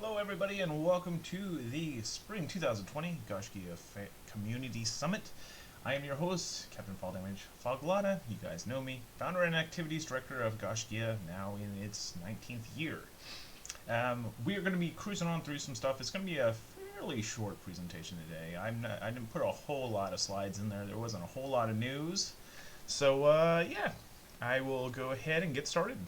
Hello everybody and welcome to the Spring 2020 Gaiscioch Community Summit. I am your host, Captain Fall Damage Foglata. You guys know me, founder and activities director of Gaiscioch, now in its 19th year. We are going to be cruising on through some stuff. It's going to be a fairly short presentation today. I didn't put a whole lot of slides in there. There wasn't a whole lot of news. So yeah, I will go ahead and get started.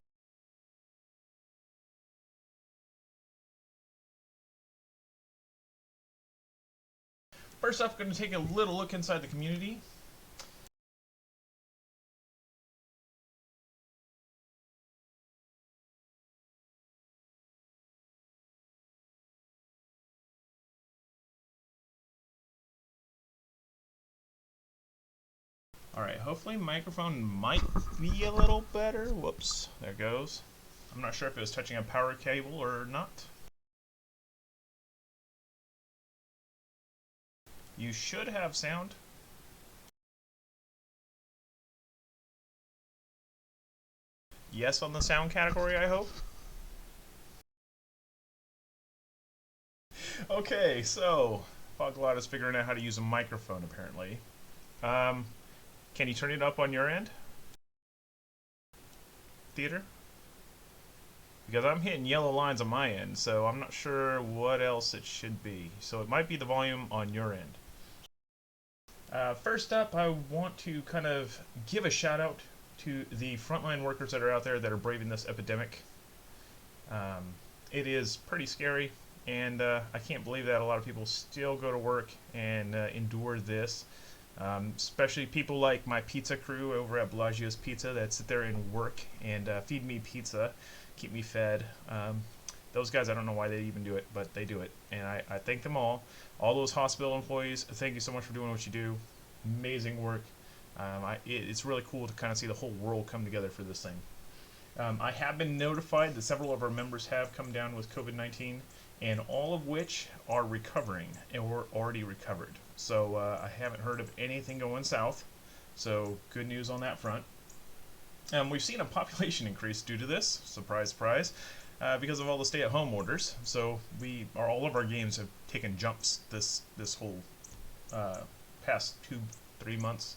First off, going to take a little look inside the community. Alright, hopefully microphone might be a little better. Whoops, there it goes. I'm not sure if it was touching a power cable or not. You should have sound. Yes on the sound category, I hope. Okay, so Foglot is figuring out how to use a microphone apparently. Can you turn it up on your end? Theater? Because I'm hitting yellow lines on my end, so I'm not sure what else it should be. So it might be the volume on your end. First up, I want to kind of give a shout out to the frontline workers that are out there that are braving this epidemic. It is pretty scary, and I can't believe that a lot of people still go to work and endure this. Especially people like my pizza crew over at Bellagio's Pizza that sit there and work and feed me pizza, keep me fed. Those guys, I don't know why they even do it, but they do it, and I thank them all. All those hospital employees, thank you so much for doing what you do. Amazing work. It's really cool to kind of see the whole world come together for this thing. I have been notified that several of our members have come down with COVID-19, and all of which are recovering or already recovered. So I haven't heard of anything going south, so good news on that front. We've seen a population increase due to this, surprise, surprise, because of all the stay-at-home orders. So all of our games have taken jumps this whole past 2-3 months.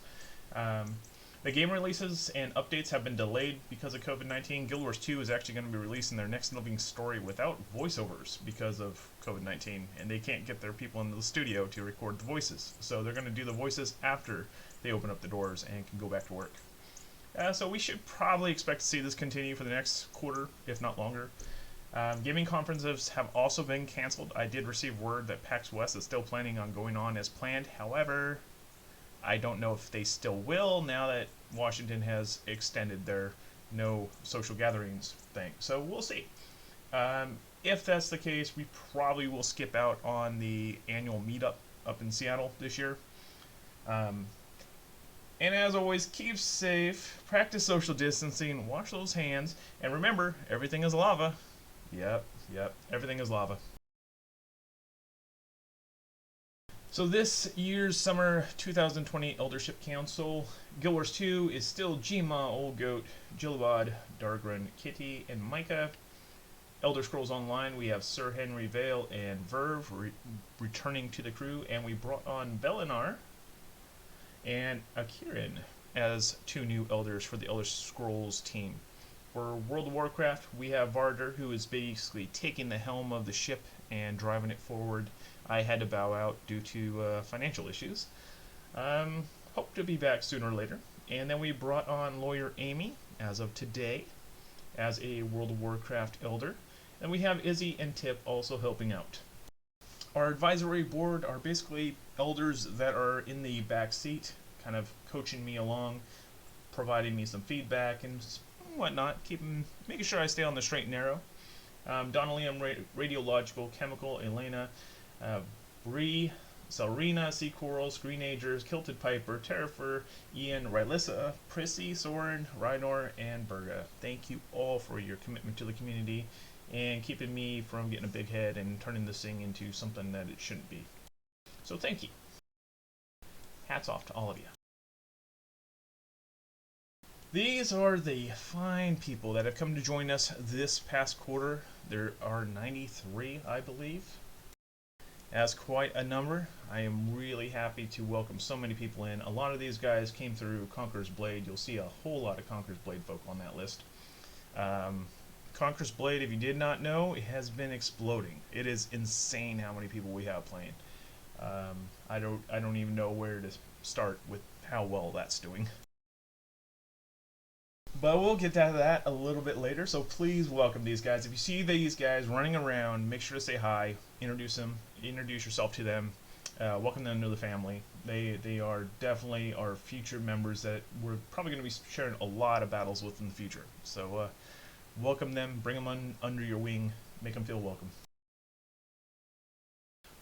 The game releases and updates have been delayed because of COVID-19. Guild Wars 2 is actually going to be releasing their next living story without voiceovers because of COVID-19, and they can't get their people into the studio to record the voices. So they're going to do the voices after they open up the doors and can go back to work. So we should probably expect to see this continue for the next quarter, if not longer. Gaming conferences have also been canceled. I did receive word that PAX West is still planning on going on as planned. However, I don't know if they still will now that Washington has extended their no social gatherings thing. So we'll see. If that's the case, we probably will skip out on the annual meetup up in Seattle this year. And as always, keep safe, practice social distancing, wash those hands, and remember, everything is lava. Yep, everything is lava. So this year's Summer 2020 Eldership Council, Guild Wars 2 is still Jima, Old Goat, Jillabad, Dargren, Kitty, and Micah. Elder Scrolls Online, we have Sir Henry Vale and Verve returning to the crew, and we brought on Belinar and Akirin as 2 new elders for the Elder Scrolls team. For World of Warcraft, we have Varder, who is basically taking the helm of the ship and driving it forward. I had to bow out due to financial issues. Hope to be back sooner or later. And then we brought on Lawyer Amy, as of today, as a World of Warcraft elder. And we have Izzy and Tip also helping out. Our advisory board are basically elders that are in the back seat, kind of coaching me along, providing me some feedback and whatnot, making sure I stay on the straight and narrow. Donnelly, Radiological, Chemical, Elena, Bree, Selrina, Sea Coral, Screenagers, Kilted Piper, Terrifer, Ian, Rylissa, Prissy, Soren, Rhynor, and Berga. Thank you all for your commitment to the community and keeping me from getting a big head and turning this thing into something that it shouldn't be. So thank you. Hats off to all of you. These are the fine people that have come to join us this past quarter. There are 93, I believe. That's quite a number. I am really happy to welcome so many people in. A lot of these guys came through Conqueror's Blade. You'll see a whole lot of Conqueror's Blade folk on that list. Conqueror's Blade, if you did not know, it has been exploding. It is insane how many people we have playing. I don't even know where to start with how well that's doing. But we'll get to that a little bit later, so please welcome these guys. If you see these guys running around, make sure to say hi, introduce yourself to them, welcome them to the family. They are definitely our future members that we're probably going to be sharing a lot of battles with in the future. So welcome them, bring them under your wing, make them feel welcome.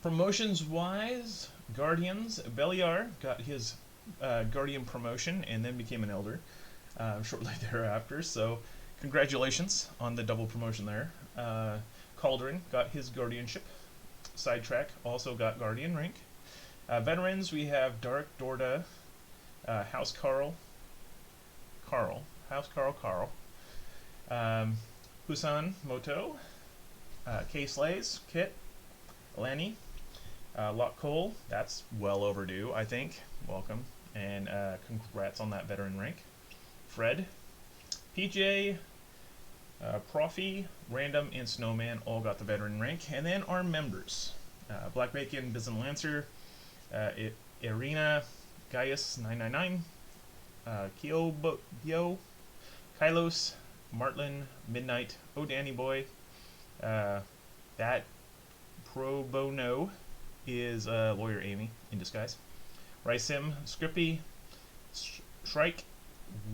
Promotions-wise, Guardians, Beliar got his Guardian promotion and then became an Elder. Shortly thereafter, so congratulations on the double promotion there. Cauldron got his guardianship. Sidetrack also got guardian rank. Veterans, we have Dark Dorda, House Carl, Husan Moto, K Slays, Kit, Lanny, Lock Cole, that's well overdue, I think. Welcome, and congrats on that veteran rank. Fred, PJ, Profi, Random, and Snowman all got the veteran rank. And then our members, Black Bacon, Bizen Lancer, Irina, Gaius 999, Kyo, Kylos, Martlin, Midnight, Oh Danny Boy, that Pro Bono is Lawyer Amy in disguise, Rysim, Scrippy, Shrike,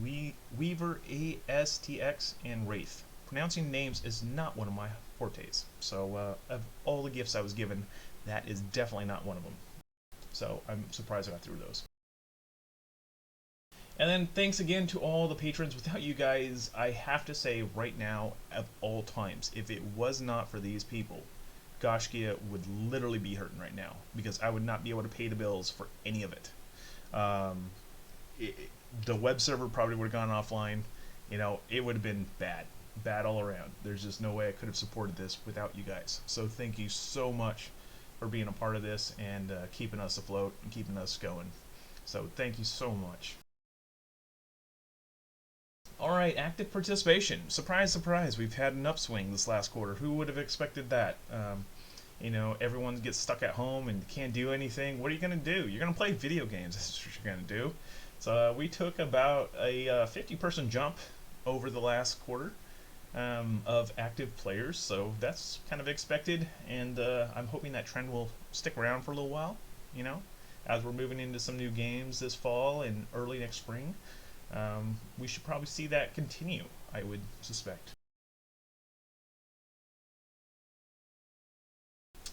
Weaver ASTX, and Wraith. Pronouncing names is not one of my fortes, so of all the gifts I was given, that is definitely not one of them. So I'm surprised I got through those. And then thanks again to all the patrons. Without you guys, I have to say right now, of all times, if it was not for these people, Gaiscioch would literally be hurting right now, because I would not be able to pay the bills for any of it. The web server probably would have gone offline. You know, it would have been bad all around. There's just no way I could have supported this without you guys. So thank you so much for being a part of this and keeping us afloat and keeping us going. So thank you so much. Alright, active participation. Surprise, surprise, we've had an upswing this last quarter. Who would have expected that? You know, everyone gets stuck at home and can't do anything. What are you going to do? You're going to play video games. That's what you're going to do. So we took about a 50-person jump over the last quarter of active players, so that's kind of expected, and I'm hoping that trend will stick around for a little while, you know, as we're moving into some new games this fall and early next spring. We should probably see that continue, I would suspect.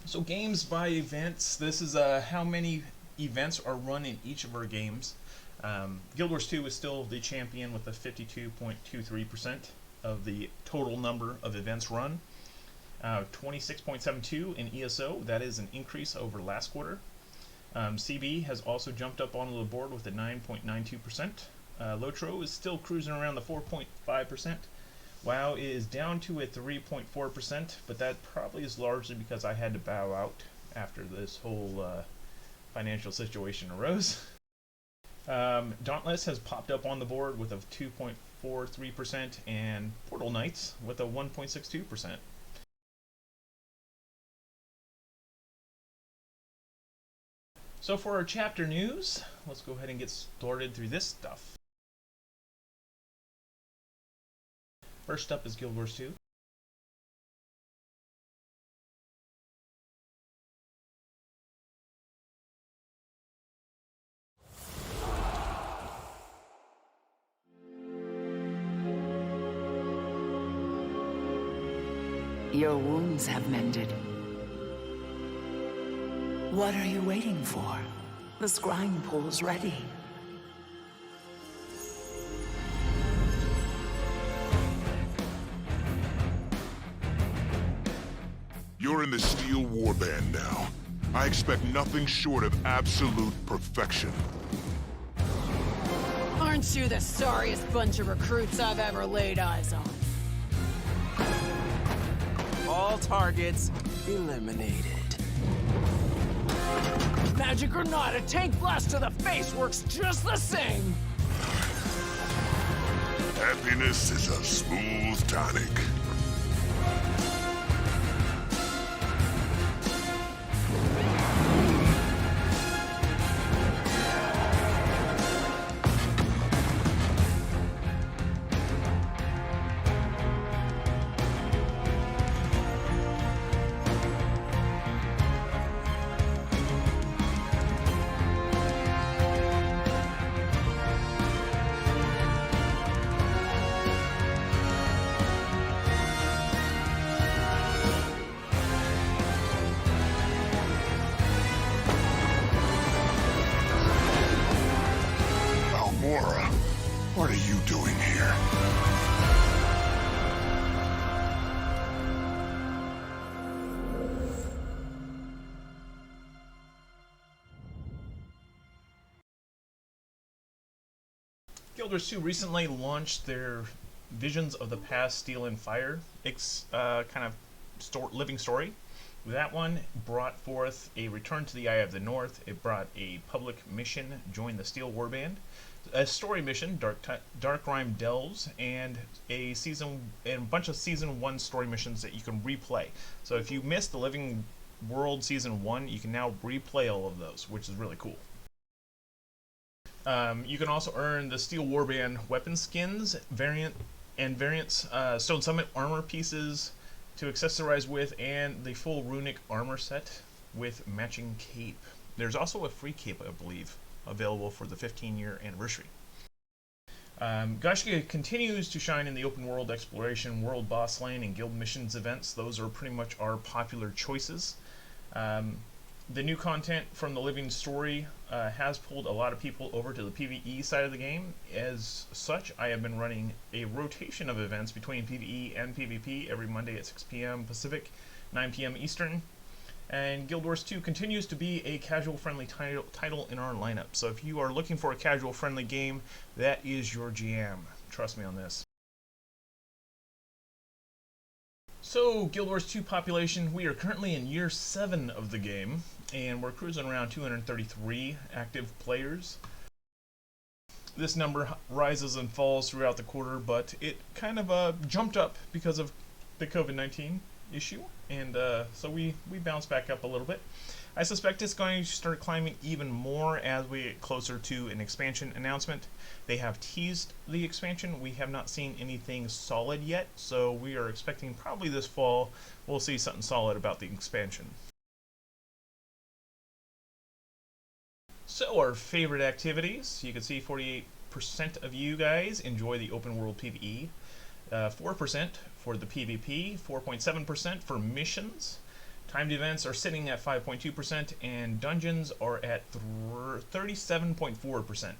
So games by events, this is how many events are run in each of our games. Guild Wars 2 is still the champion with a 52.23% of the total number of events run. 26.72 in ESO, that is an increase over last quarter. CB has also jumped up onto the board with a 9.92%. Lotro is still cruising around the 4.5%. WoW is down to a 3.4%, but that probably is largely because I had to bow out after this whole financial situation arose. Dauntless has popped up on the board with a 2.43%, and Portal Knights with a 1.62%. So for our chapter news, let's go ahead and get started through this stuff. First up is Guild Wars 2. Your wounds have mended. What are you waiting for? The scrying pool's ready. You're in the Steel Warband now. I expect nothing short of absolute perfection. Aren't you the sorriest bunch of recruits I've ever laid eyes on? All targets eliminated. Magic or not, a tank blast to the face works just the same! Happiness is a smooth tonic. What are you doing here? Guild Wars 2 recently launched their Visions of the Past Steel and Fire living story. That one brought forth a return to the Eye of the North. It brought a public mission, join the Steel Warband, a story mission, Dark Rime Delves, and a bunch of Season 1 story missions that you can replay. So if you missed the Living World Season 1, you can now replay all of those, which is really cool. You can also earn the Steel Warband weapon skins, variants, Stone Summit armor pieces to accessorize with, and the full runic armor set with matching cape. There's also a free cape, I believe, available for the 15-year anniversary. Gaiscioch continues to shine in the open world exploration, world boss lane, and guild missions events. Those are pretty much our popular choices. The new content from the Living Story has pulled a lot of people over to the PvE side of the game. As such, I have been running a rotation of events between PvE and PvP every Monday at 6 p.m. Pacific, 9 p.m. Eastern. And Guild Wars 2 continues to be a casual-friendly title in our lineup. So if you are looking for a casual-friendly game, that is your jam. Trust me on this. So, Guild Wars 2 population, we are currently in year 7 of the game, and we're cruising around 233 active players. This number rises and falls throughout the quarter, but it kind of jumped up because of the COVID-19 issue, and so we bounced back up a little bit. I suspect it's going to start climbing even more as we get closer to an expansion announcement. They have teased the expansion. We have not seen anything solid yet, so we are expecting probably this fall we'll see something solid about the expansion. So our favorite activities, you can see 48% of you guys enjoy the open world PvE, 4% for the PvP, 4.7% for missions. Timed events are sitting at 5.2%, and dungeons are at 37.4%.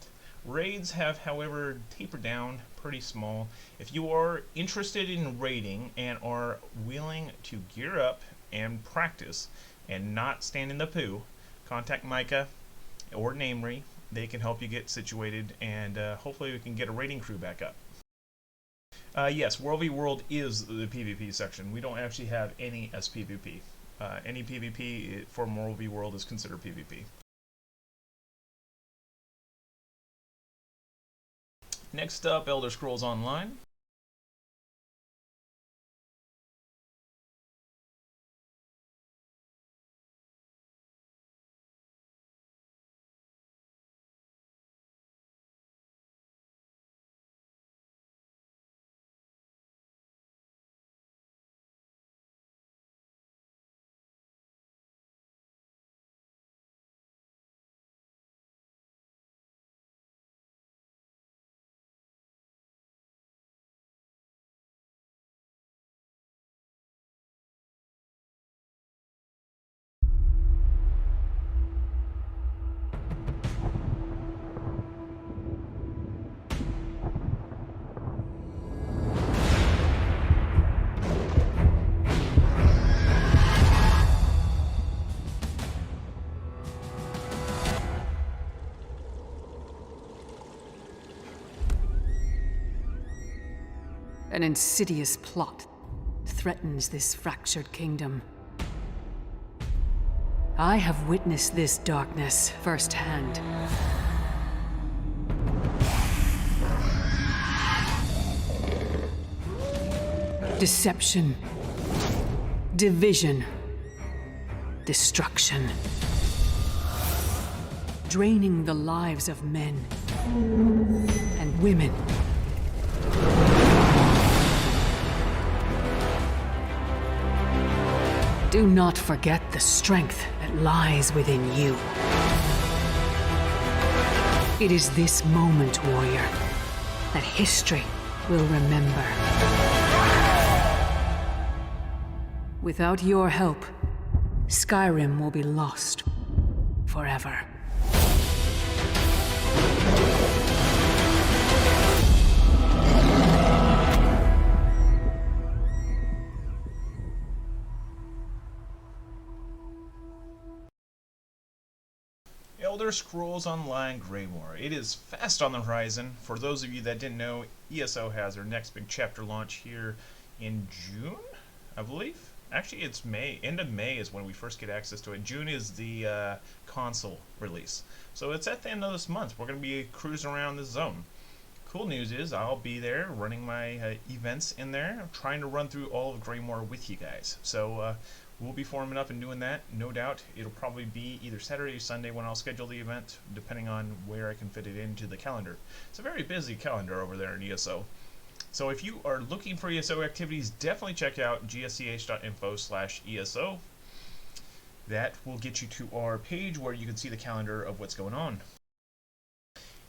Raids have, however, tapered down pretty small. If you are interested in raiding and are willing to gear up and practice and not stand in the poo, contact Micah or Namery. They can help you get situated, and hopefully we can get a raiding crew back up. Yes, World v World is the PvP section. We don't actually have any SPVP. Any PvP for World v World is considered PvP. Next up, Elder Scrolls Online. An insidious plot, threatens this fractured kingdom. I have witnessed this darkness firsthand. Deception, division, destruction. Draining the lives of men and women. Do not forget the strength that lies within you. It is this moment, warrior, that history will remember. Without your help, Skyrim will be lost forever. Elder Scrolls Online Greymoor. It is fast on the horizon. For those of you that didn't know, ESO has their next big chapter launch here in June, I believe. Actually, it's May. End of May is when we first get access to it. June is the console release. So it's at the end of this month. We're going to be cruising around this zone. Cool news is I'll be there running my events in there. I'm trying to run through all of Greymoor with you guys. So we'll be forming up and doing that, no doubt. It'll probably be either Saturday or Sunday when I'll schedule the event, depending on where I can fit it into the calendar. It's a very busy calendar over there in ESO. So if you are looking for ESO activities, definitely check out gsch.info/ESO. That will get you to our page where you can see the calendar of what's going on.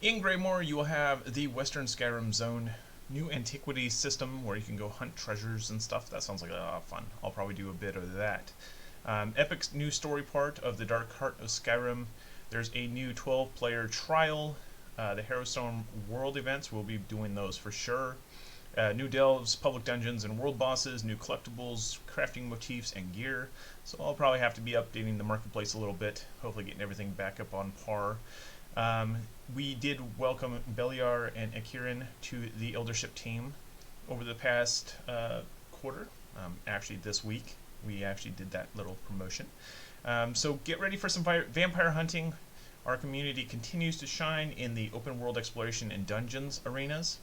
In Greymoor, you will have the Western Skyrim Zone new antiquity system where you can go hunt treasures and stuff. That sounds like a lot of fun. I'll probably do a bit of that. Epic's new story part of the Dark Heart of Skyrim. There's a new 12-player trial. The Harrowstone World events, we'll be doing those for sure. New delves, public dungeons, and world bosses, new collectibles, crafting motifs, and gear. So I'll probably have to be updating the marketplace a little bit, hopefully getting everything back up on par. We did welcome Beliar and Akirin to the Eldership team over the past quarter. Actually, this week, we actually did that little promotion. So get ready for some vampire hunting. Our community continues to shine in the open world exploration and dungeons arenas.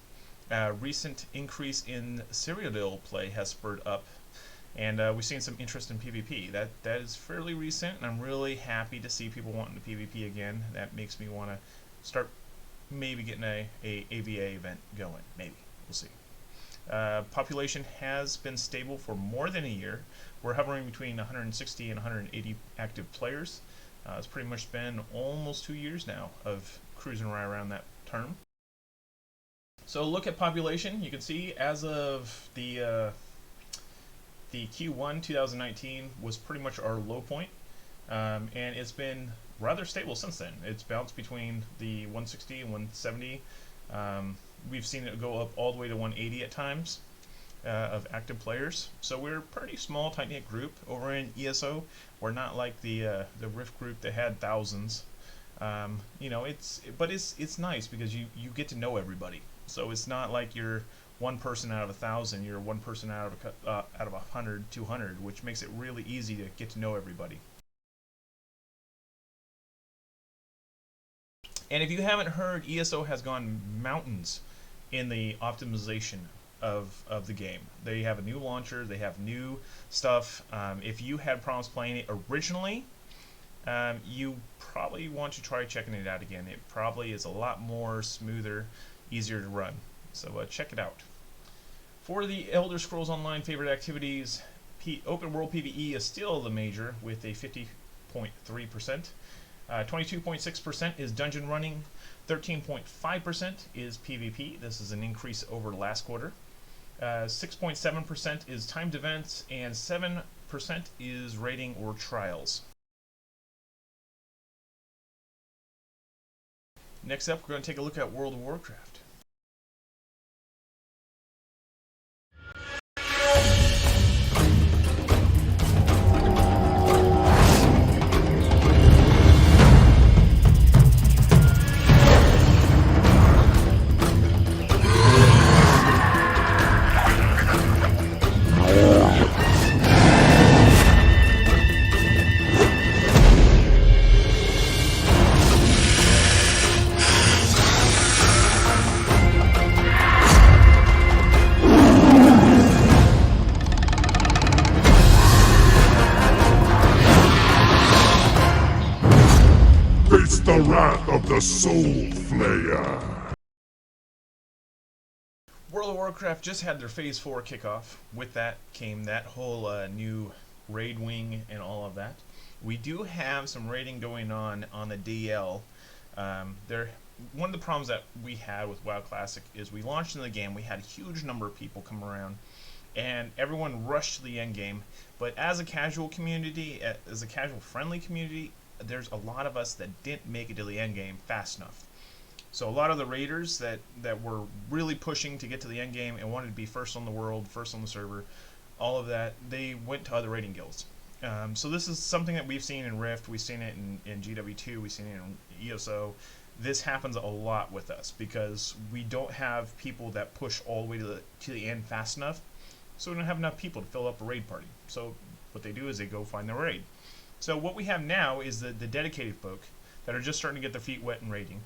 Recent increase in Cyrodiil play has spurred up, and we've seen some interest in PvP. That is fairly recent, and I'm really happy to see people wanting to PvP again. That makes me want to start maybe getting a AVA event going. Maybe. We'll see. Population has been stable for more than a year. We're hovering between 160 and 180 active players. It's pretty much been almost 2 years now of cruising right around that term. So look at population. You can see as of the Q1 2019 was pretty much our low point, and it's been rather stable since then. It's bounced between the 160 and 170. We've seen it go up all the way to 180 at times of active players. So we're a pretty small, tight-knit group over in ESO. We're not like the Rift group that had thousands. You know, it's nice because you get to know everybody. So it's not like you're one person out of 1,000. You're one person out of 100, 200, which makes it really easy to get to know everybody. And if you haven't heard, ESO has gone mountains in the optimization of the game. They have a new launcher. They have new stuff. If you had problems playing it originally, you probably want to try checking it out again. It probably is a lot more smoother, easier to run. So check it out. For the Elder Scrolls Online favorite activities, Open World PvE is still the major with a 50.3%. 22.6% is dungeon running. 13.5% is PvP. This is an increase over last quarter. 6.7% is timed events, and 7% is raiding or trials. Next up, we're going to take a look at World of Warcraft. the wrath of the Soul Flayer. World of Warcraft just had their Phase 4 kickoff. With that came that whole new raid wing and all of that. We do have some raiding going on the DL. One of the problems that we had with WoW Classic is we launched in the game, we had a huge number of people come around, and everyone rushed to the end game. But as a casual community, as a casual friendly community, there's a lot of us that didn't make it to the end game fast enough. So a lot of the raiders that were really pushing to get to the end game and wanted to be first on the world, first on the server, all of that, they went to other raiding guilds. So this is something that we've seen in Rift, we've seen it in GW2, we've seen it in ESO. This happens a lot with us because we don't have people that push all the way to the end fast enough. So we don't have enough people to fill up a raid party. So what they do is they go find their raid. So what we have now is the dedicated folk that are just starting to get their feet wet in raiding.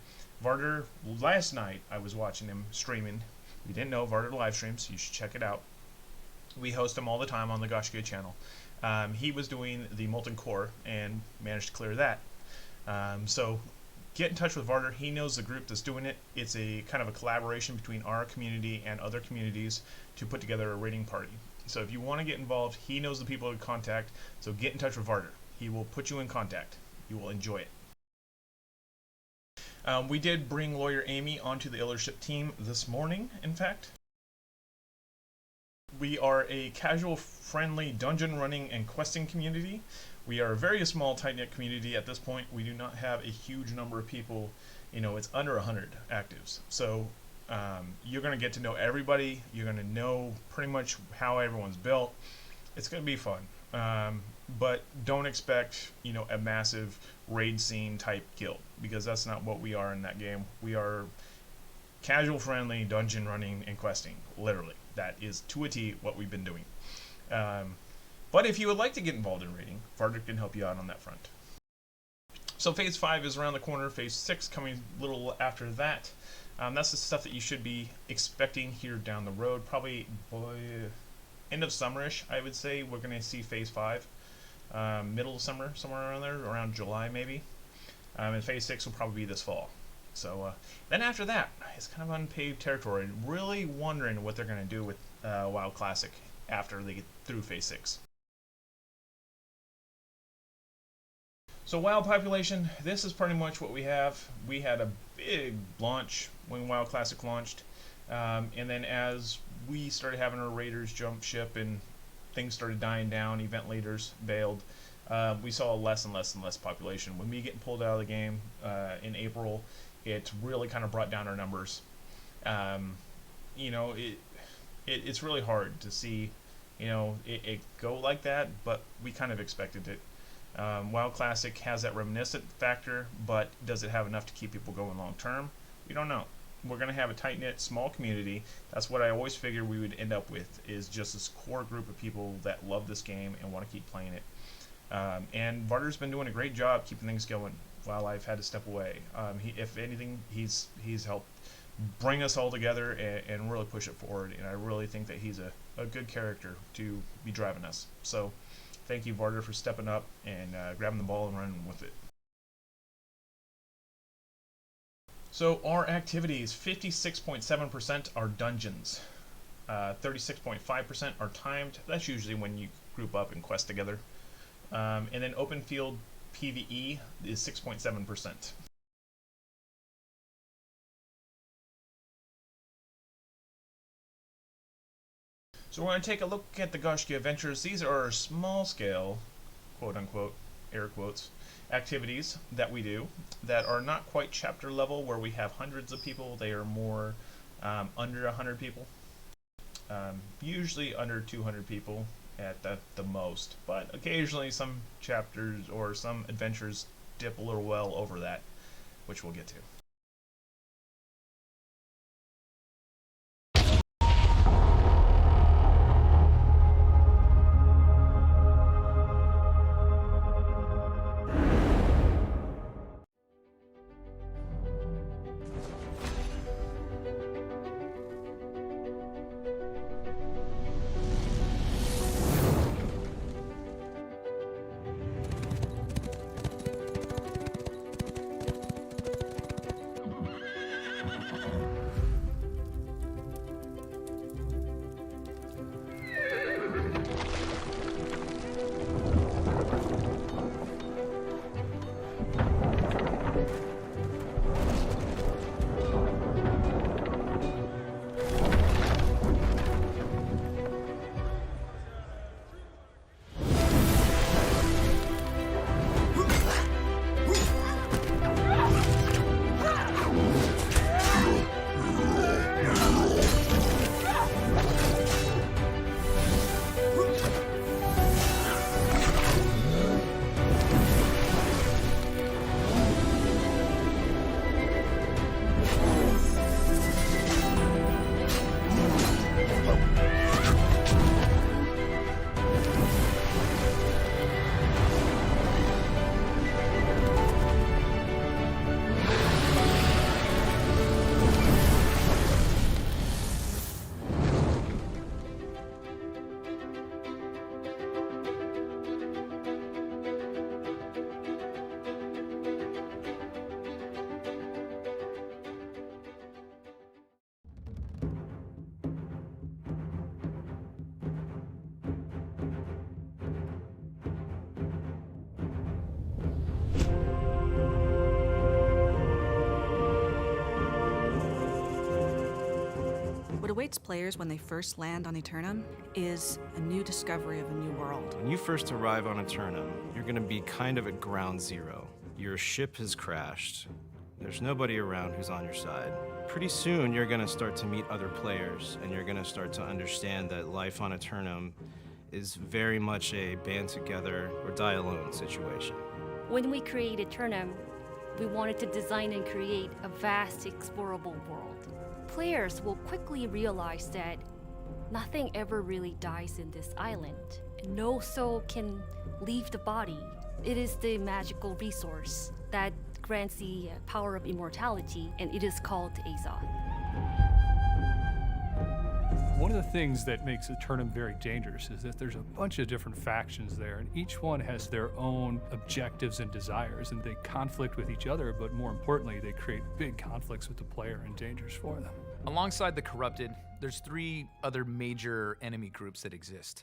Varder, last night I was watching him streaming. We didn't know Varder live streams, you should check it out. We host him all the time on the Gaiscioch channel. He was doing the Molten Core and managed to clear that. So get in touch with Varder. He knows the group that's doing it. It's a kind of a collaboration between our community and other communities to put together a raiding party. So if you want to get involved, he knows the people to contact. So get in touch with Varder. He will put you in contact. You will enjoy it. We did bring Lawyer Amy onto the Eldership team this morning, in fact. We are a casual, friendly dungeon running and questing community. We are a very small, tight-knit community at this point. We do not have a huge number of people. You know, it's under 100 actives. So you're going to get to know everybody. You're going to know pretty much how everyone's built. It's going to be fun. But don't expect, you know, a massive raid scene type guild, because that's not what we are in that game. We are casual, friendly, dungeon running and questing, literally. That is to a T what we've been doing. But if you would like to get involved in raiding, Varder can help you out on that front. So Phase 5 is around the corner. Phase 6 coming a little after that. That's the stuff that you should be expecting here down the road. Probably end of summerish, I would say. We're going to see Phase 5. Middle of summer, somewhere around there, around July maybe. And Phase 6 will probably be this fall. So then after that, it's kind of unpaved territory. Really wondering what they're going to do with WoW Classic after they get through Phase 6. So WoW population, this is pretty much what we have. We had a big launch when WoW Classic launched. And then as we started having our raiders jump ship and things started dying down, event leaders bailed, we saw less and less and less population. When me getting pulled out of the game in April, it really kind of brought down our numbers. You know, it's really hard to see, you know, it go like that, but we kind of expected it. WoW Classic has that reminiscent factor, but does it have enough to keep people going long term? We don't know. We're going to have a tight-knit, small community. That's what I always figured we would end up with, is just this core group of people that love this game and want to keep playing it. And Varder's been doing a great job keeping things going while I've had to step away. If anything, he's helped bring us all together and really push it forward, and I really think that he's a good character to be driving us. So thank you, Varder, for stepping up and grabbing the ball and running with it. So our activities, 56.7% are dungeons, 36.5% are timed. That's usually when you group up and quest together. And then open field PvE is 6.7%. So we're going to take a look at the Gaiscioch Adventures. These are small scale, quote unquote, air quotes, activities that we do that are not quite chapter level where we have hundreds of people. They are more under 100 people, usually under 200 people at the most, but occasionally some chapters or some adventures dip a little well over that, which we'll get to. awaits players when they first land on Eternum is a new discovery of a new world. When you first arrive on Eternum, you're going to be kind of at ground zero. Your ship has crashed. There's nobody around who's on your side. Pretty soon, you're going to start to meet other players, and you're going to start to understand that life on Eternum is very much a band together or die alone situation. When we created Eternum, we wanted to design and create a vast, explorable world. Players will quickly realize that nothing ever really dies in this island. No soul can leave the body. It is the magical resource that grants the power of immortality, and it is called Azoth. One of the things that makes Eternum very dangerous is that there's a bunch of different factions there, and each one has their own objectives and desires, and they conflict with each other, but more importantly, they create big conflicts with the player and dangers for them. Alongside the Corrupted, there's 3 other major enemy groups that exist.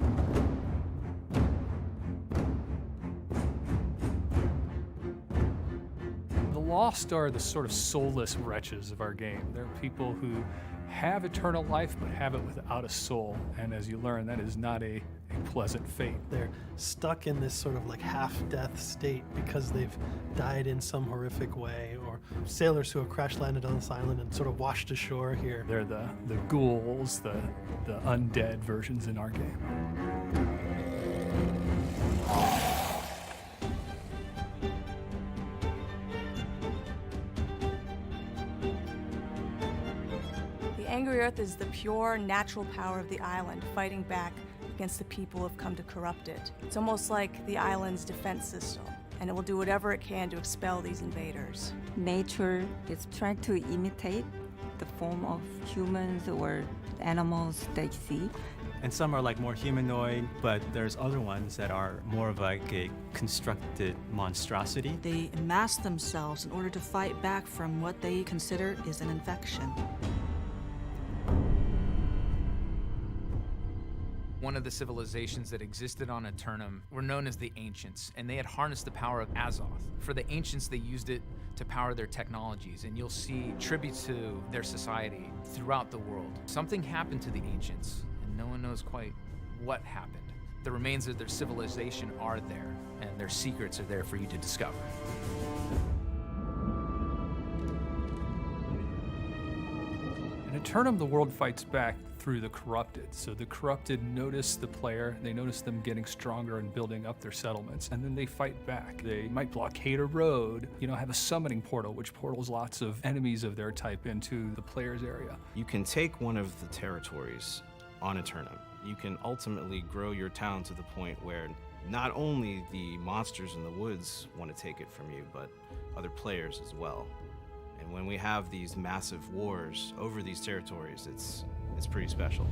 The Lost are the sort of soulless wretches of our game. They're people who have eternal life, but have it without a soul. And as you learn, that is not a pleasant fate. They're stuck in this sort of like half-death state because they've died in some horrific way, or sailors who have crash-landed on this island and sort of washed ashore here. They're the ghouls, the undead versions in our game. Angry Earth is the pure, natural power of the island, fighting back against the people who have come to corrupt it. It's almost like the island's defense system, and it will do whatever it can to expel these invaders. Nature is trying to imitate the form of humans or animals they see. And some are like more humanoid, but there's other ones that are more of like a constructed monstrosity. They mask themselves in order to fight back from what they consider is an infection. One of the civilizations that existed on Eternum were known as the Ancients, and they had harnessed the power of Azoth. For the Ancients, they used it to power their technologies, and you'll see tributes to their society throughout the world. Something happened to the Ancients, and no one knows quite what happened. The remains of their civilization are there, and their secrets are there for you to discover. In Eternum, the world fights back through the Corrupted. So the Corrupted notice the player, they notice them getting stronger and building up their settlements, and then they fight back. They might blockade a road, have a summoning portal, which portals lots of enemies of their type into the player's area. You can take one of the territories on Eternum. You can ultimately grow your town to the point where not only the monsters in the woods want to take it from you, but other players as well. And when we have these massive wars over these territories, it's pretty special.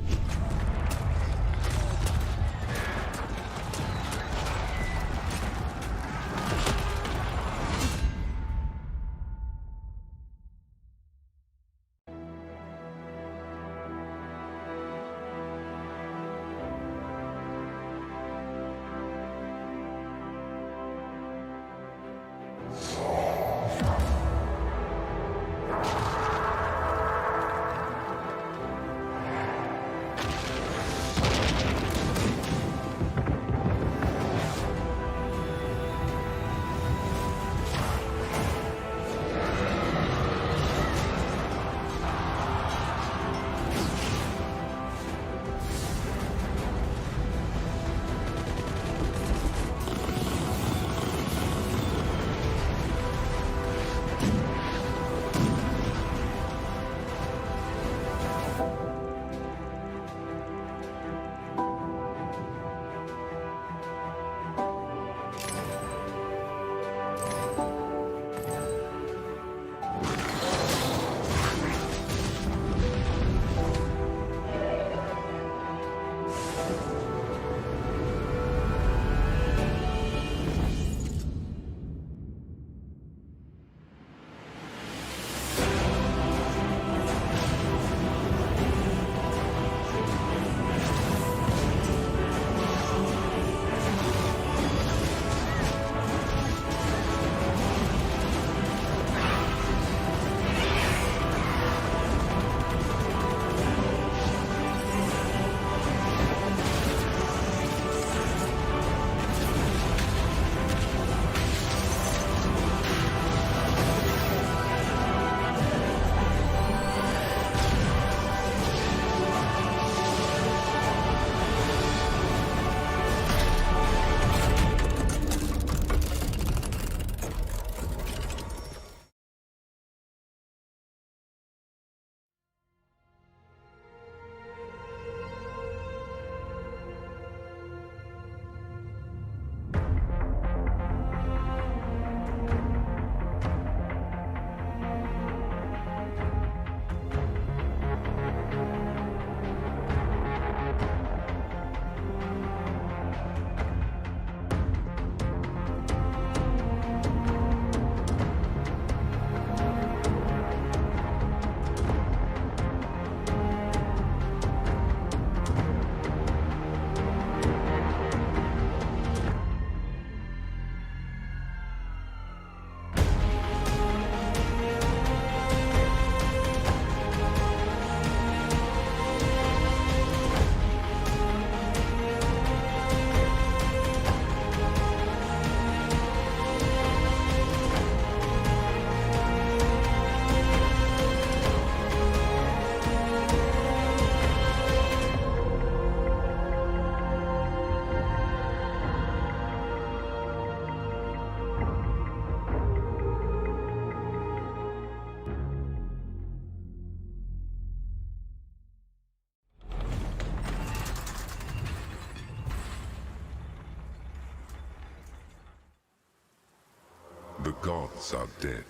The gods are dead.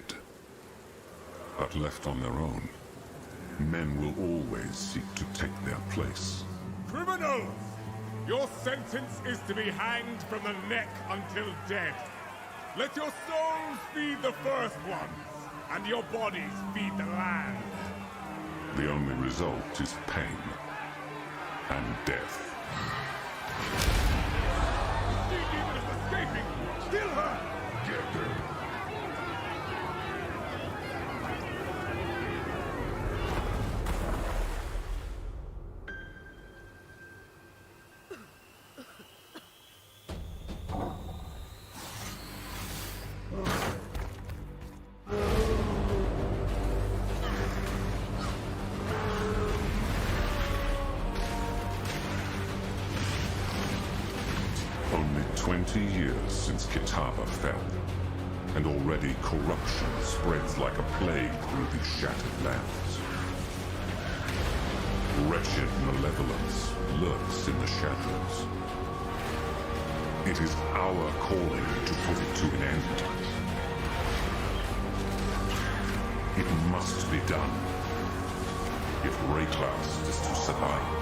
But left on their own, men will always seek to take their place. Criminals! Your sentence is to be hanged from the neck until dead. Let your souls feed the first ones, and your bodies feed the land. The only result is pain and death. The demon is escaping! Kill her! Get her. Only 20 years since Kitava fell, and already corruption spreads like a plague through these shattered lands. Wretched malevolence lurks in the shadows. It is our calling to put it to an end. It must be done if Rayclass is to survive.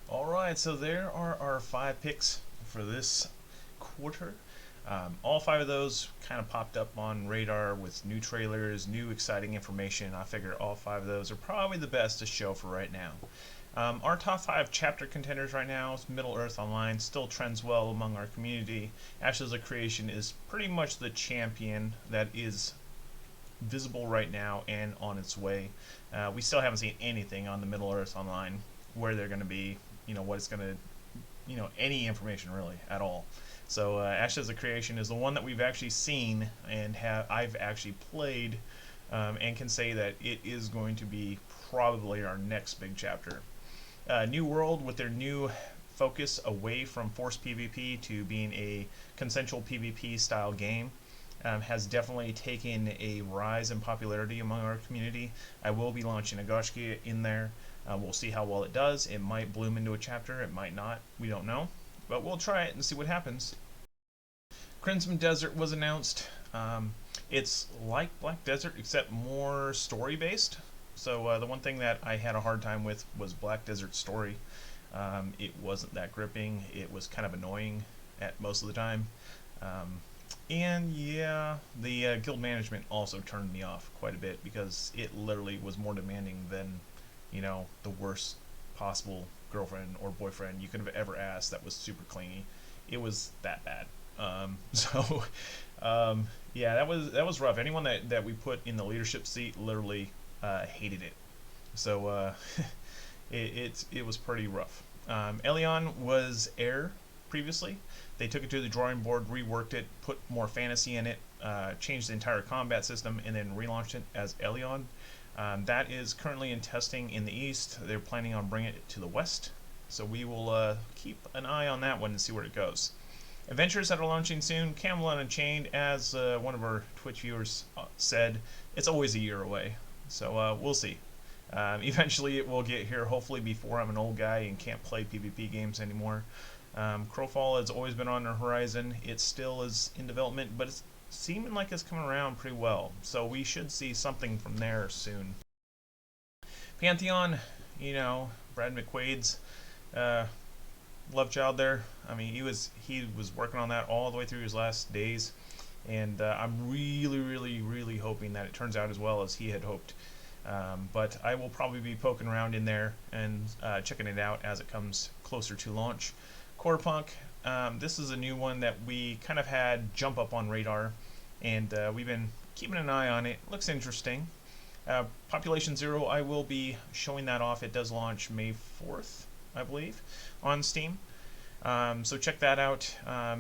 Alright, so there are our 5 picks for this quarter. All 5 of those kind of popped up on radar with new trailers, new exciting information. I figure all 5 of those are probably the best to show for right now. Our top 5 chapter contenders right now is Middle-earth Online, still trends well among our community. Ashes of Creation is pretty much the champion that is visible right now and on its way. We still haven't seen anything on the Middle-earth Online, where they're going to be, what it's going to, any information really at all. So Ashes of Creation is the one that we've actually seen and I've actually played, and can say that it is going to be probably our next big chapter. New World, with their new focus away from forced PvP to being a consensual PvP style game, has definitely taken a rise in popularity among our community. I will be launching a Gaiscioch in there. We'll see how well it does. It might bloom into a chapter, it might not, we don't know. But we'll try it and see what happens. Crimson Desert was announced. It's like Black Desert, except more story-based. So the one thing that I had a hard time with was Black Desert's story. It wasn't that gripping. It was kind of annoying at most of the time. And yeah, the guild management also turned me off quite a bit because it literally was more demanding than, the worst possible girlfriend or boyfriend you could have ever asked that was super clingy. It was that bad. Yeah, that was rough. Anyone that we put in the leadership seat literally hated it. So it was pretty rough. Elion was Air previously. They took it to the drawing board, reworked it, put more fantasy in it, changed the entire combat system, and then relaunched it as Elion. That is currently in testing in the East. They're planning on bringing it to the West. So we will keep an eye on that one and see where it goes. Adventures that are launching soon. Camelot Unchained, as one of our Twitch viewers said, it's always a year away. So we'll see. Eventually it will get here, hopefully before I'm an old guy and can't play PvP games anymore. Crowfall has always been on the horizon. It still is in development, but it's seeming like it's coming around pretty well. So we should see something from there soon. Pantheon, Brad McQuaid's love child there. I mean, he was working on that all the way through his last days, and I'm really hoping that it turns out as well as he had hoped. But I will probably be poking around in there and checking it out as it comes closer to launch. Core Punk, this is a new one that we kind of had jump up on radar, and we've been keeping an eye on it. Looks interesting. Population Zero, I will be showing that off. It does launch May 4th, I believe, on Steam. So check that out.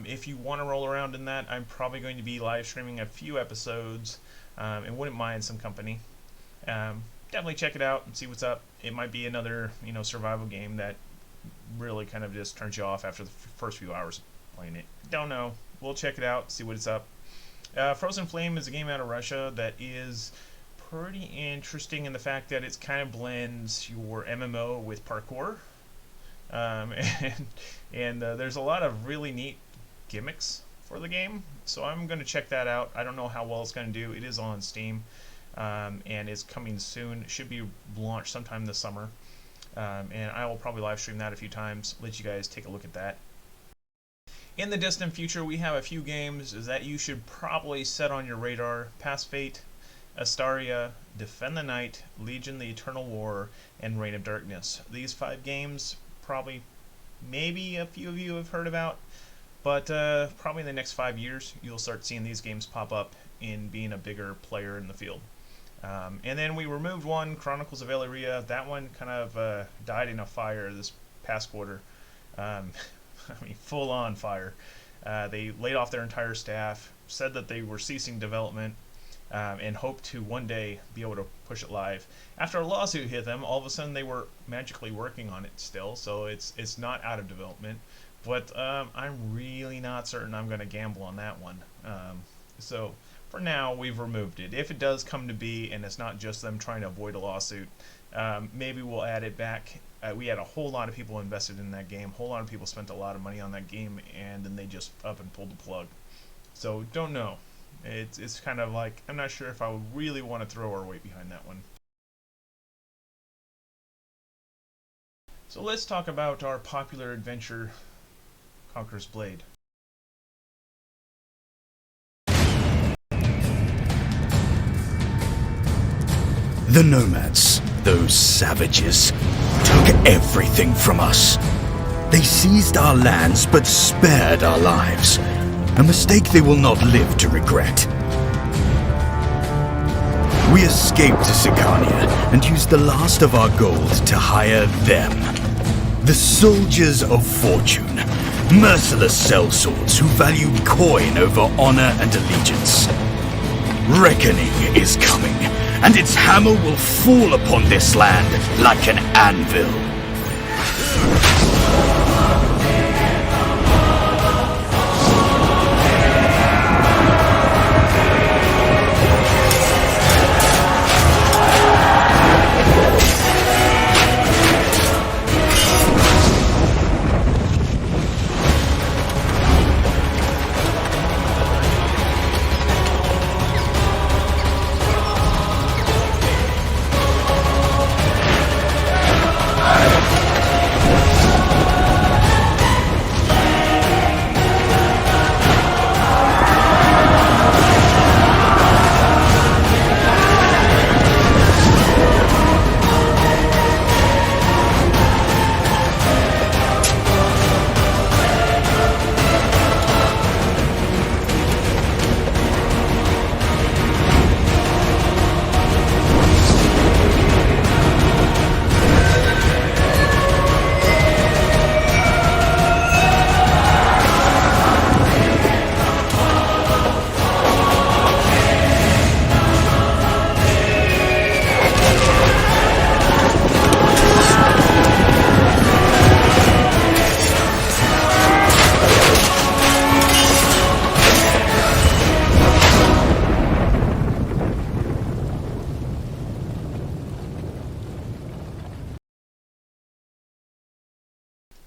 If you want to roll around in that, I'm probably going to be live streaming a few episodes, and wouldn't mind some company. Definitely check it out and see what's up. It might be another, survival game that really kind of just turns you off after the first few hours of playing it. Don't know. We'll check it out, see what it's up. Frozen Flame is a game out of Russia that is pretty interesting in the fact that it kind of blends your MMO with parkour. And there's a lot of really neat gimmicks for the game, so I'm going to check that out. I don't know how well it's going to do. It is on Steam, and it's coming soon. It should be launched sometime this summer, and I will probably live stream that a few times, let you guys take a look at that. In the distant future, we have a few games that you should probably set on your radar: Past Fate, Astaria, Defend the Night, Legion: The Eternal War, and Reign of Darkness. These 5 games probably maybe a few of you have heard about, but probably in the next 5 years you'll start seeing these games pop up in being a bigger player in the field. And then we removed one, Chronicles of Elyria. That one kind of died in a fire this past quarter. I mean, full on fire. They laid off their entire staff, said that they were ceasing development, and hoped to one day be able to push it live. After a lawsuit hit them, all of a sudden they were magically working on it still, so it's not out of development. But I'm really not certain I'm going to gamble on that one. So for now, we've removed it. If it does come to be, and it's not just them trying to avoid a lawsuit, maybe we'll add it back. We had a whole lot of people invested in that game. A whole lot of people spent a lot of money on that game, and then they just up and pulled the plug. So don't know. It's kind of like, I'm not sure if I would really want to throw our weight behind that one. So let's talk about our popular adventure, Conqueror's Blade. The Nomads, those savages, took everything from us. They seized our lands but spared our lives. A mistake they will not live to regret. We escaped to Sicania and used the last of our gold to hire them. The Soldiers of Fortune, merciless sellswords who valued coin over honor and allegiance. Reckoning is coming, and its hammer will fall upon this land like an anvil.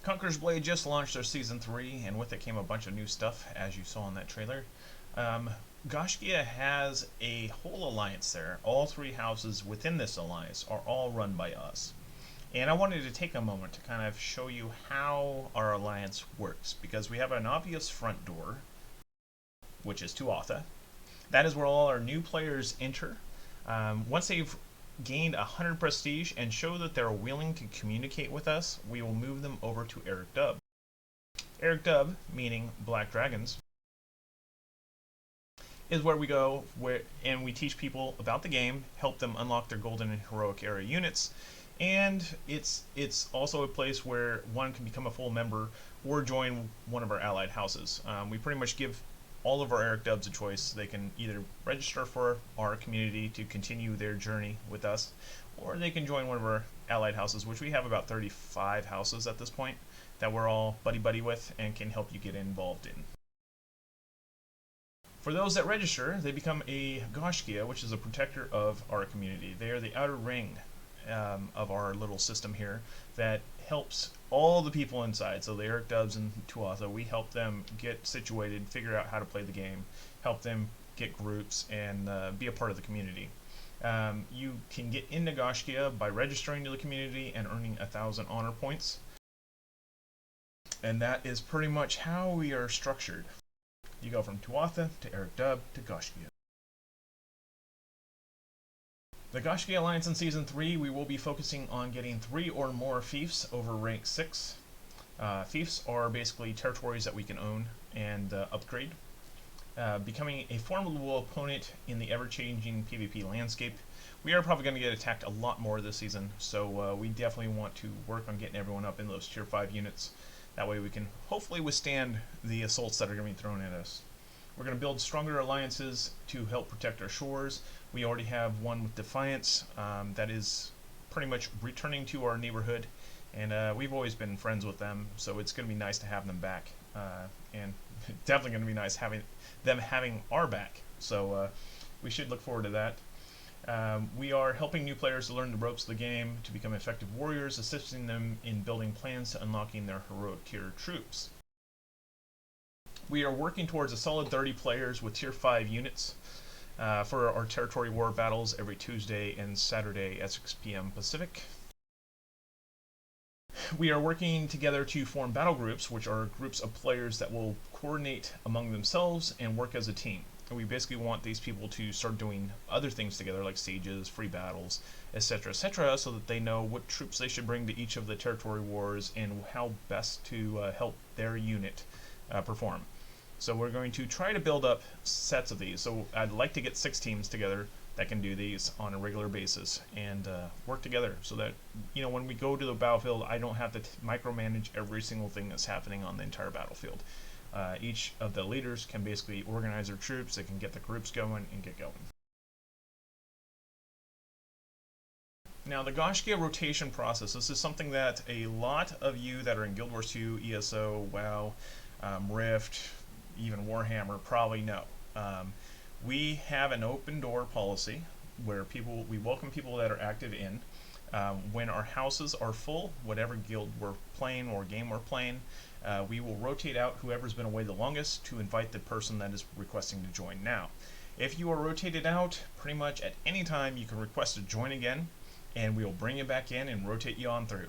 Conqueror's Blade just launched their Season 3, and with it came a bunch of new stuff, as you saw in that trailer. Gaiscioch has a whole alliance there. All 3 houses within this alliance are all run by us. And I wanted to take a moment to kind of show you how our alliance works, because we have an obvious front door, which is Tuatha. That is where all our new players enter. Once they've gained 100 prestige and show that they're willing to communicate with us, we will move them over to Eric Dub. Eric Dub, meaning Black Dragons, is where we go and we teach people about the game, help them unlock their golden and heroic era units, and it's also a place where one can become a full member or join one of our allied houses. We pretty much give all of our Eric Dubs a choice. They can either register for our community to continue their journey with us, or they can join one of our allied houses, which we have about 35 houses at this point that we're all buddy-buddy with and can help you get involved in. For those that register, they become a Gaiscioch, which is a protector of our community. They are the outer ring of our little system here that helps all the people inside. So the Eric Dubs and Tuatha, we help them get situated, figure out how to play the game, help them get groups, and be a part of the community. You can get into Gaiscioch by registering to the community and earning 1,000 honor points. And that is pretty much how we are structured. You go from Tuatha to Eric Dub to Gaiscioch. The Gaiscioch Alliance in Season 3, we will be focusing on getting 3 or more fiefs over rank 6. Fiefs are basically territories that we can own and upgrade. Becoming a formidable opponent in the ever-changing PvP landscape. We are probably going to get attacked a lot more this season, so we definitely want to work on getting everyone up in those tier 5 units. That way we can hopefully withstand the assaults that are going to be thrown at us. We're going to build stronger alliances to help protect our shores. We already have one with Defiance that is pretty much returning to our neighborhood, and we've always been friends with them, so it's going to be nice to have them back, and definitely going to be nice having them having our back. So we should look forward to that. We are helping new players to learn the ropes of the game, to become effective warriors, assisting them in building plans to unlocking their heroic tier troops. We are working towards a solid 30 players with tier 5 units for our territory war battles every Tuesday and Saturday at 6 p.m. Pacific. We are working together to form battle groups, which are groups of players that will coordinate among themselves and work as a team. And we basically want these people to start doing other things together, like stages, free battles, etc., so that they know what troops they should bring to each of the territory wars and how best to help their unit perform. So we're going to try to build up sets of these. So I'd like to get 6 teams together that can do these on a regular basis and work together, so that when we go to the battlefield, I don't have to micromanage every single thing that's happening on the entire battlefield. Each of the leaders can basically organize their troops, they can get the groups going and get going. Now the Gaiscioch rotation process, this is something that a lot of you that are in Guild Wars 2, ESO, WoW, Rift, even Warhammer probably know. We have an open door policy where we welcome people that are active in. When our houses are full, whatever guild we're playing or game we're playing, we will rotate out whoever's been away the longest to invite the person that is requesting to join now. If you are rotated out, pretty much at any time you can request to join again, and we will bring you back in and rotate you on through.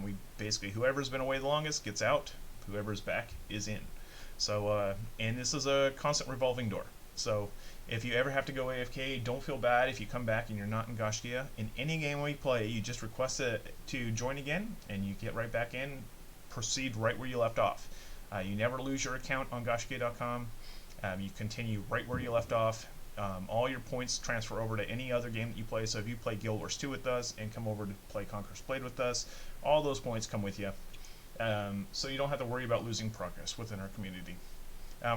We basically, whoever's been away the longest gets out, whoever's back is in. So, and this is a constant revolving door. So if you ever have to go AFK, don't feel bad if you come back and you're not in Gaiscioch. In any game we play, you just request to join again, and you get right back in, proceed right where you left off. You never lose your account on Gaiscioch.com. You continue right where you left off. All your points transfer over to any other game that you play. So if you play Guild Wars 2 with us and come over to play Conqueror's Blade with us, all those points come with you. So you don't have to worry about losing progress within our community.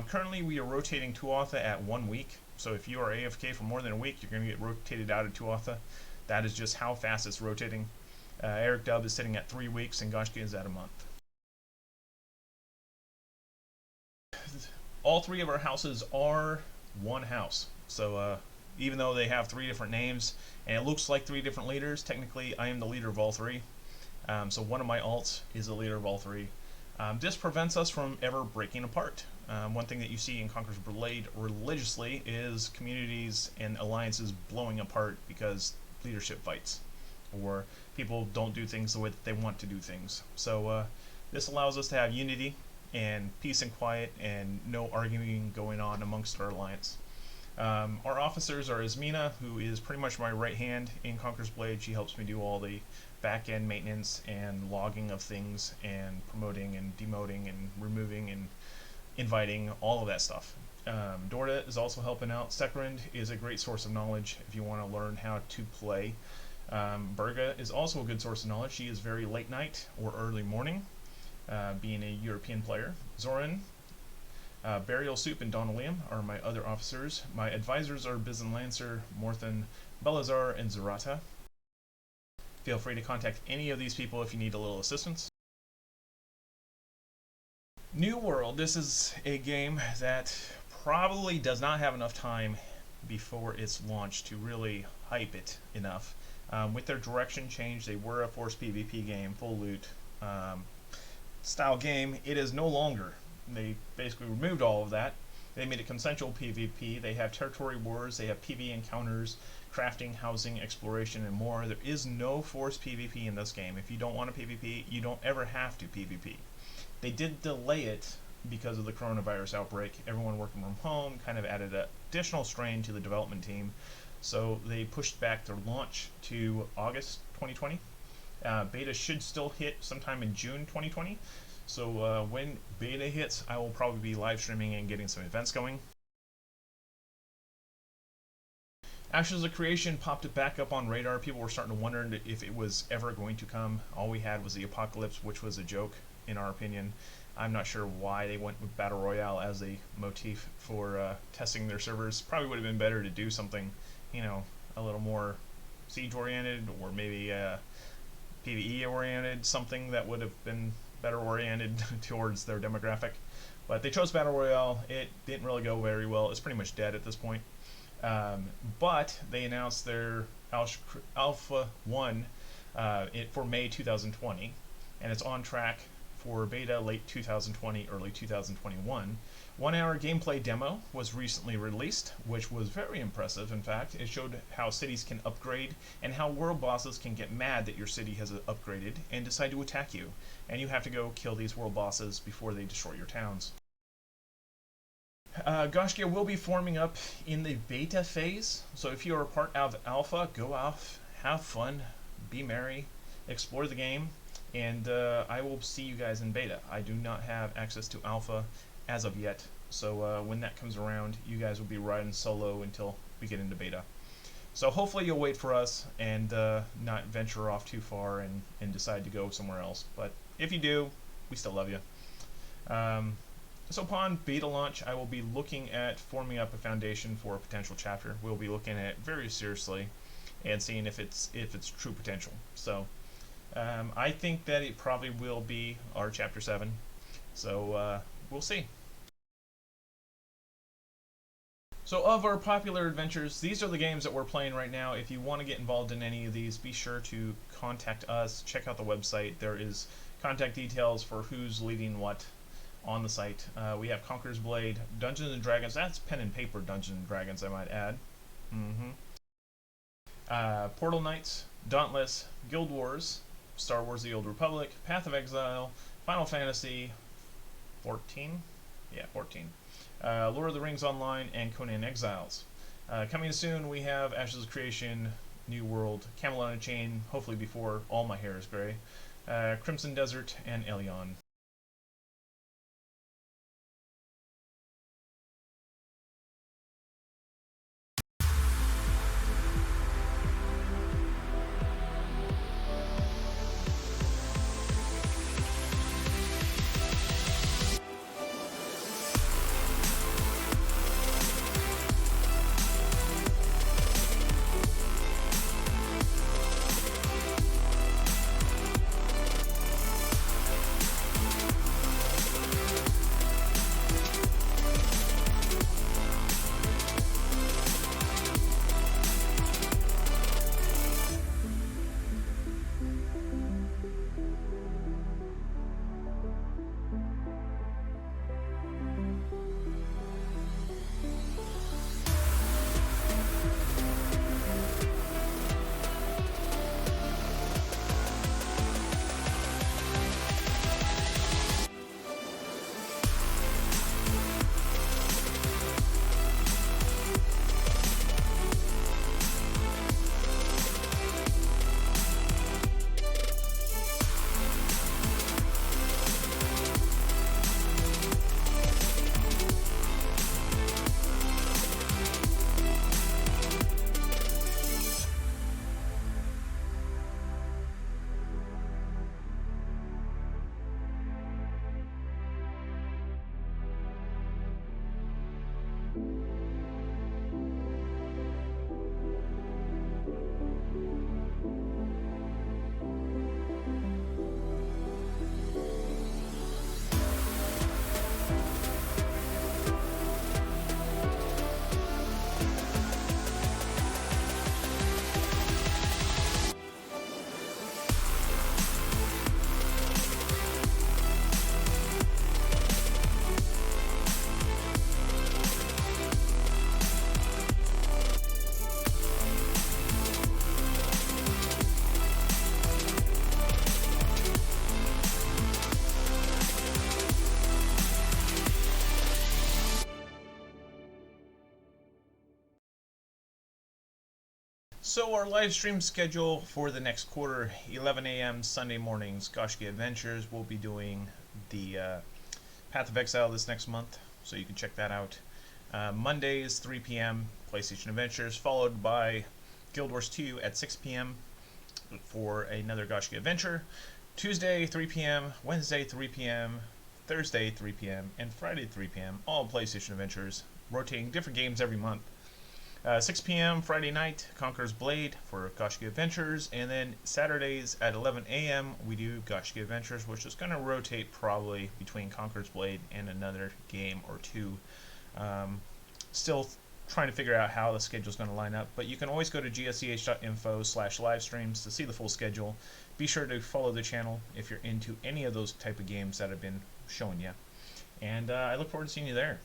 Currently we are rotating Tuatha at 1 week. So if you are AFK for more than a week, you're going to get rotated out of Tuatha. That is just how fast it's rotating. Eric Dub is sitting at 3 weeks and Gaiscioch is at a month. All 3 of our houses are one house. So even though they have 3 different names and it looks like 3 different leaders, technically I am the leader of all 3. So one of my alts is the leader of all 3. This prevents us from ever breaking apart. One thing that you see in Conqueror's Blade religiously is communities and alliances blowing apart because leadership fights. or people don't do things the way that they want to do things. So this allows us to have unity and peace and quiet and no arguing going on amongst our alliance. Our officers are Ismina, who is pretty much my right hand in Conqueror's Blade. She helps me do all the back-end maintenance and logging of things and promoting and demoting and removing and inviting, all of that stuff. Dorda is also helping out. Sekrind is a great source of knowledge if you want to learn how to play. Berga is also a good source of knowledge. She is very late night or early morning, being a European player. Zoran, Burial Soup, and Donalium are my other officers. My advisors are Biz and Lancer, Morthan, Belazar, and Zerata. Feel free to contact any of these people if you need a little assistance. New World. This is a game that probably does not have enough time before its launch to really hype it enough. With their direction change, they were a forced PvP game, full loot style game. It is no longer. They basically removed all of that. They made it consensual PvP. They have territory wars, they have PvE encounters, crafting, housing, exploration, and more. There is no forced PvP in this game. If you don't want to PvP, you don't ever have to PvP. They did delay it because of the coronavirus outbreak. Everyone working from home kind of added an additional strain to the development team. So they pushed back their launch to August 2020. Beta should still hit sometime in June 2020. So when beta hits, I will probably be live streaming and getting some events going. Ashes of Creation popped it back up on radar. People were starting to wonder if it was ever going to come. All we had was the apocalypse, which was a joke, in our opinion. I'm not sure why they went with Battle Royale as a motif for testing their servers. Probably would have been better to do something, you know, a little more siege-oriented, or maybe PvE-oriented, something that would have been better oriented towards their demographic. But they chose Battle Royale. It didn't really go very well. It's pretty much dead at this point. But they announced their Alpha 1 for May 2020, and it's on track for beta late 2020, early 2021. 1 hour gameplay demo was recently released, which was very impressive. In fact, it showed how cities can upgrade and how world bosses can get mad that your city has upgraded and decide to attack you, and you have to go kill these world bosses before they destroy your towns. Gaiscioch will be forming up in the beta phase, so if you are a part of Alpha, go off, have fun, be merry, explore the game, and I will see you guys in beta. I do not have access to Alpha as of yet, so when that comes around, you guys will be riding solo until we get into beta. So hopefully you'll wait for us and not venture off too far and decide to go somewhere else. But if you do, we still love you. So upon beta launch, I will be looking at forming up a foundation for a potential chapter. We'll be looking at it very seriously and seeing if it's true potential. So I think that it probably will be our chapter 7. So we'll see. So of our popular adventures, these are the games that we're playing right now. If you want to get involved in any of these, be sure to contact us. Check out the website. There is contact details for who's leading what on the site. We have Conqueror's Blade, Dungeons and Dragons. That's pen and paper Dungeons and Dragons, I might add. Portal Knights, Dauntless, Guild Wars, Star Wars: The Old Republic, Path of Exile, Final Fantasy 14? Yeah, 14. Lord of the Rings Online, and Conan Exiles. Coming soon, we have Ashes of Creation, New World, Camelot Unchained, hopefully before all my hair is gray, Crimson Desert, and Elion. So our live stream schedule for the next quarter: 11 a.m. Sunday mornings, Gaiscioch Adventures. We'll be doing the Path of Exile this next month, so you can check that out. Mondays, 3 p.m., PlayStation Adventures, followed by Guild Wars 2 at 6 p.m. for another Gaiscioch Adventure. Tuesday, 3 p.m., Wednesday, 3 p.m., Thursday, 3 p.m., and Friday, 3 p.m., all PlayStation Adventures, rotating different games every month. 6 p.m. Friday night, Conqueror's Blade for Gaiscioch Adventures, and then Saturdays at 11 a.m. we do Gaiscioch Adventures, which is going to rotate probably between Conqueror's Blade and another game or two. Still trying to figure out how the schedule is going to line up, but you can always go to gsch.info/livestreams to see the full schedule. Be sure to follow the channel if you're into any of those type of games that I've been showing you, and I look forward to seeing you there.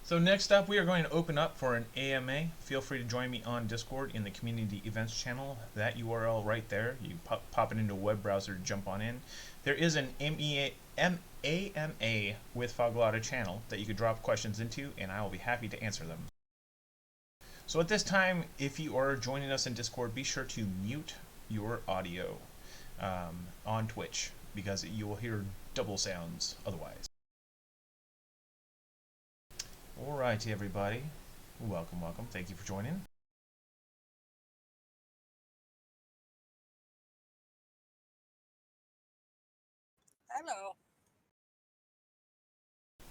So next up, we are going to open up for an AMA. Feel free to join me on Discord in the Community Events channel. That URL right there. You pop it into a web browser to jump on in. There is an AMA with Foglata channel that you could drop questions into, and I will be happy to answer them. So at this time, if you are joining us in Discord, be sure to mute your audio on Twitch, because you will hear double sounds otherwise. Alrighty, everybody. Welcome, welcome. Thank you for joining. Hello.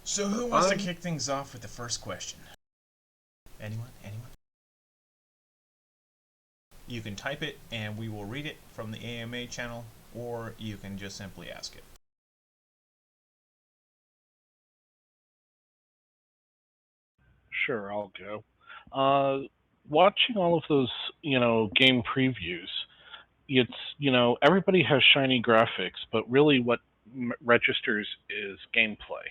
So who wants to kick things off with the first question? Anyone? Anyone? You can type it and we will read it from the AMA channel, or you can just simply ask it. Sure, I'll go. Watching all of those, game previews, it's, everybody has shiny graphics, but really what registers is gameplay.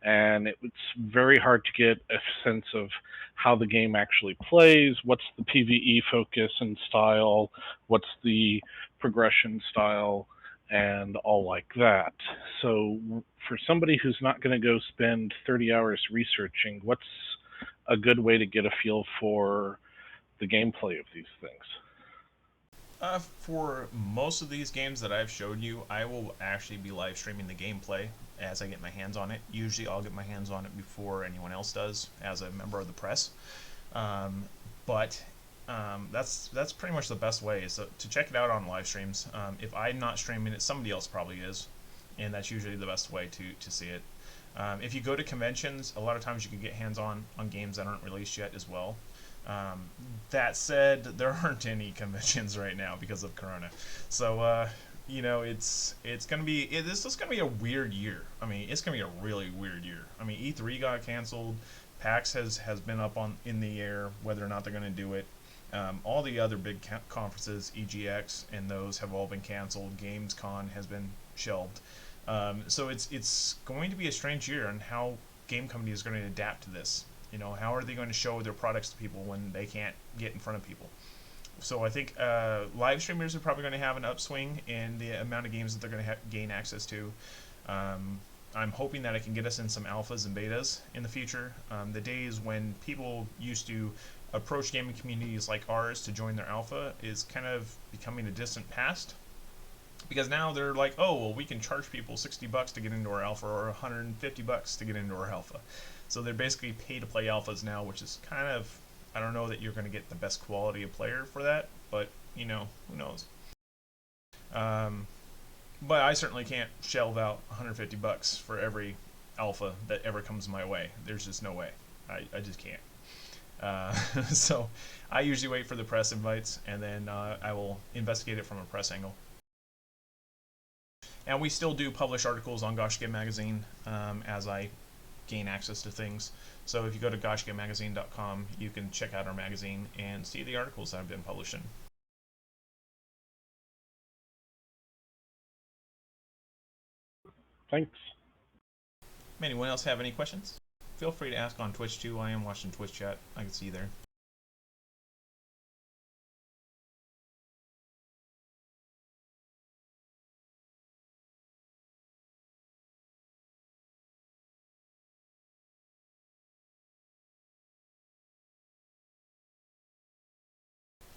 And it's very hard to get a sense of how the game actually plays, what's the PvE focus and style, what's the progression style, and all like that. So for somebody who's not going to go spend 30 hours researching, what's a good way to get a feel for the gameplay of these things? For most of these games that I've showed you, I will actually be live streaming the gameplay as I get my hands on it. Usually I'll get my hands on it before anyone else does as a member of the press. But that's pretty much the best way is to check it out on live streams. If I'm not streaming it, somebody else probably is, and that's usually the best way to see it. If you go to conventions, a lot of times you can get hands-on on games that aren't released yet as well. That said, there aren't any conventions right now because of Corona. So, it's gonna be this is gonna be a weird year. I mean, it's gonna be a really weird year. I mean, E3 got canceled. PAX has been up in the air whether or not they're gonna do it. All the other big conferences, EGX, and those have all been canceled. Gamescom has been shelved. So it's going to be a strange year on how game companies are going to adapt to this. How are they going to show their products to people when they can't get in front of people? So I think live streamers are probably going to have an upswing in the amount of games that they're going to gain access to. I'm hoping that I can get us in some alphas and betas in the future. The days when people used to approach gaming communities like ours to join their alpha is kind of becoming a distant past. Because now they're like, oh, well, we can charge people $60 to get into our alpha or $150 to get into our alpha. So they're basically pay to play alphas now, which is kind of, I don't know that you're going to get the best quality of player for that, but, who knows. But I certainly can't shell out $150 for every alpha that ever comes my way. There's just no way. I just can't. So I usually wait for the press invites, and then I will investigate it from a press angle. And we still do publish articles on Gaiscioch Magazine as I gain access to things. So if you go to gaisciochmagazine.com, you can check out our magazine and see the articles that I've been publishing. Thanks. Anyone else have any questions? Feel free to ask on Twitch too. I am watching Twitch chat. I can see you there.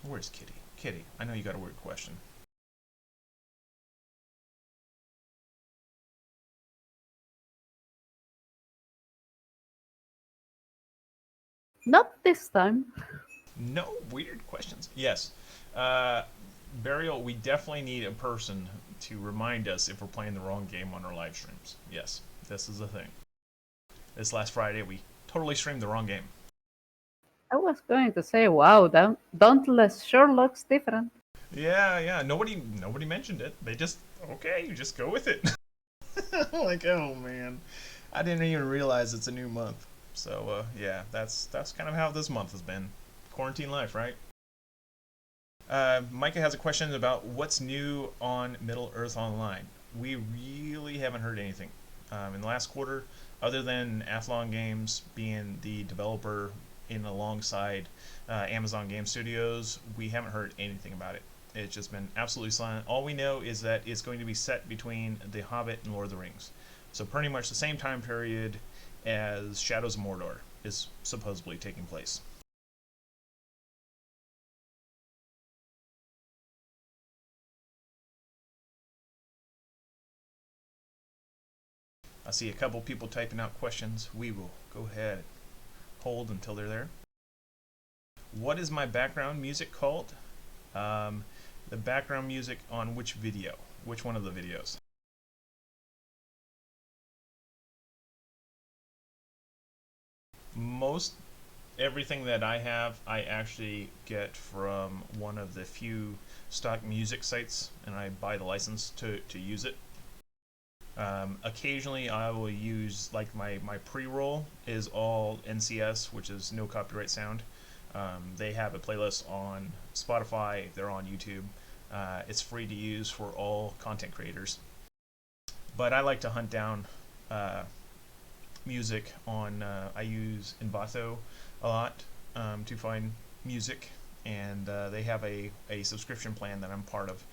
Where's Kitty? Kitty, I know you got a weird question. Not this time. No weird questions. Yes. Burial, we definitely need a person to remind us if we're playing the wrong game on our live streams. Yes, this is the thing. This last Friday, we totally streamed the wrong game. I was going to say, wow, Dauntless sure looks different. Yeah. Nobody mentioned it. They just, okay, you just go with it. Like, oh man, I didn't even realize it's a new month. So yeah, that's kind of how this month has been. Quarantine life, right? Micah has a question about what's new on Middle Earth Online. We really haven't heard anything in the last quarter, other than Athlon Games being the developer in alongside Amazon Game Studios. We haven't heard anything about it. It's just been absolutely silent. All we know is that it's going to be set between The Hobbit and Lord of the Rings. So pretty much the same time period as Shadows of Mordor is supposedly taking place. I see a couple people typing out questions. We will go ahead and hold until they're there. What is my background music called? The background music on which video? Which one of the videos? Most everything that I have, I actually get from one of the few stock music sites, and I buy the license to use it. Occasionally I will use, like, my pre-roll is all NCS, which is no copyright sound. They have a playlist on Spotify, they're on YouTube. It's free to use for all content creators. But I like to hunt down music on, I use Envato a lot to find music, and they have a subscription plan that I'm part of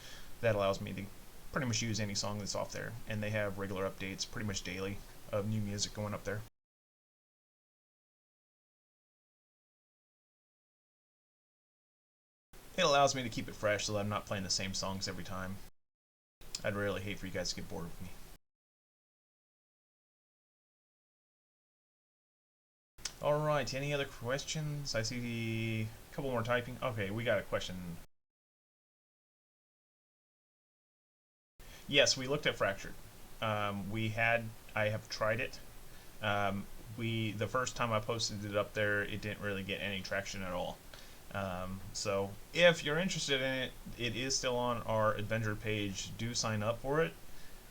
that allows me to pretty much use any song that's off there, and they have regular updates pretty much daily of new music going up there. It allows me to keep it fresh so that I'm not playing the same songs every time. I'd really hate for you guys to get bored with me. Alright, any other questions? I see a couple more typing. Okay, we got a question. Yes, we looked at Fractured. I have tried it. The first time I posted it up there, it didn't really get any traction at all. So if you're interested in it, it is still on our adventure page. Do sign up for it.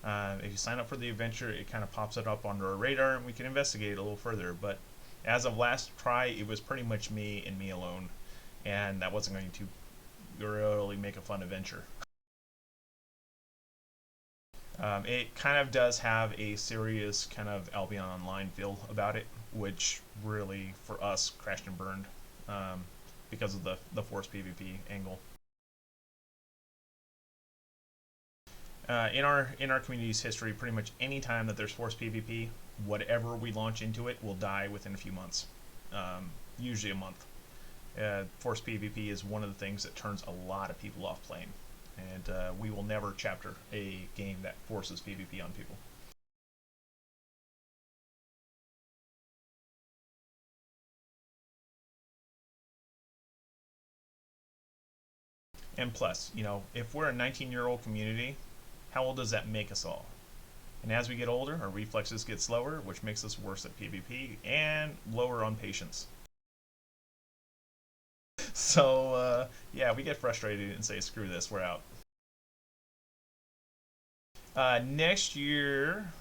If you sign up for the adventure, it kind of pops it up on our radar, and we can investigate it a little further. But as of last try, it was pretty much me and me alone, and that wasn't going to really make a fun adventure. It kind of does have a serious kind of Albion Online feel about it, which really, for us, crashed and burned because of the Force PvP angle. In our community's history, pretty much any time that there's Force PvP, whatever we launch into it will die within a few months, usually a month. Force PvP is one of the things that turns a lot of people off playing. And we will never chapter a game that forces PvP on people. And plus, you know, if we're a 19-year-old community, how old does that make us all? And as we get older, our reflexes get slower, which makes us worse at PvP and lower on patience. So, yeah, we get frustrated and say, screw this, we're out. Next year,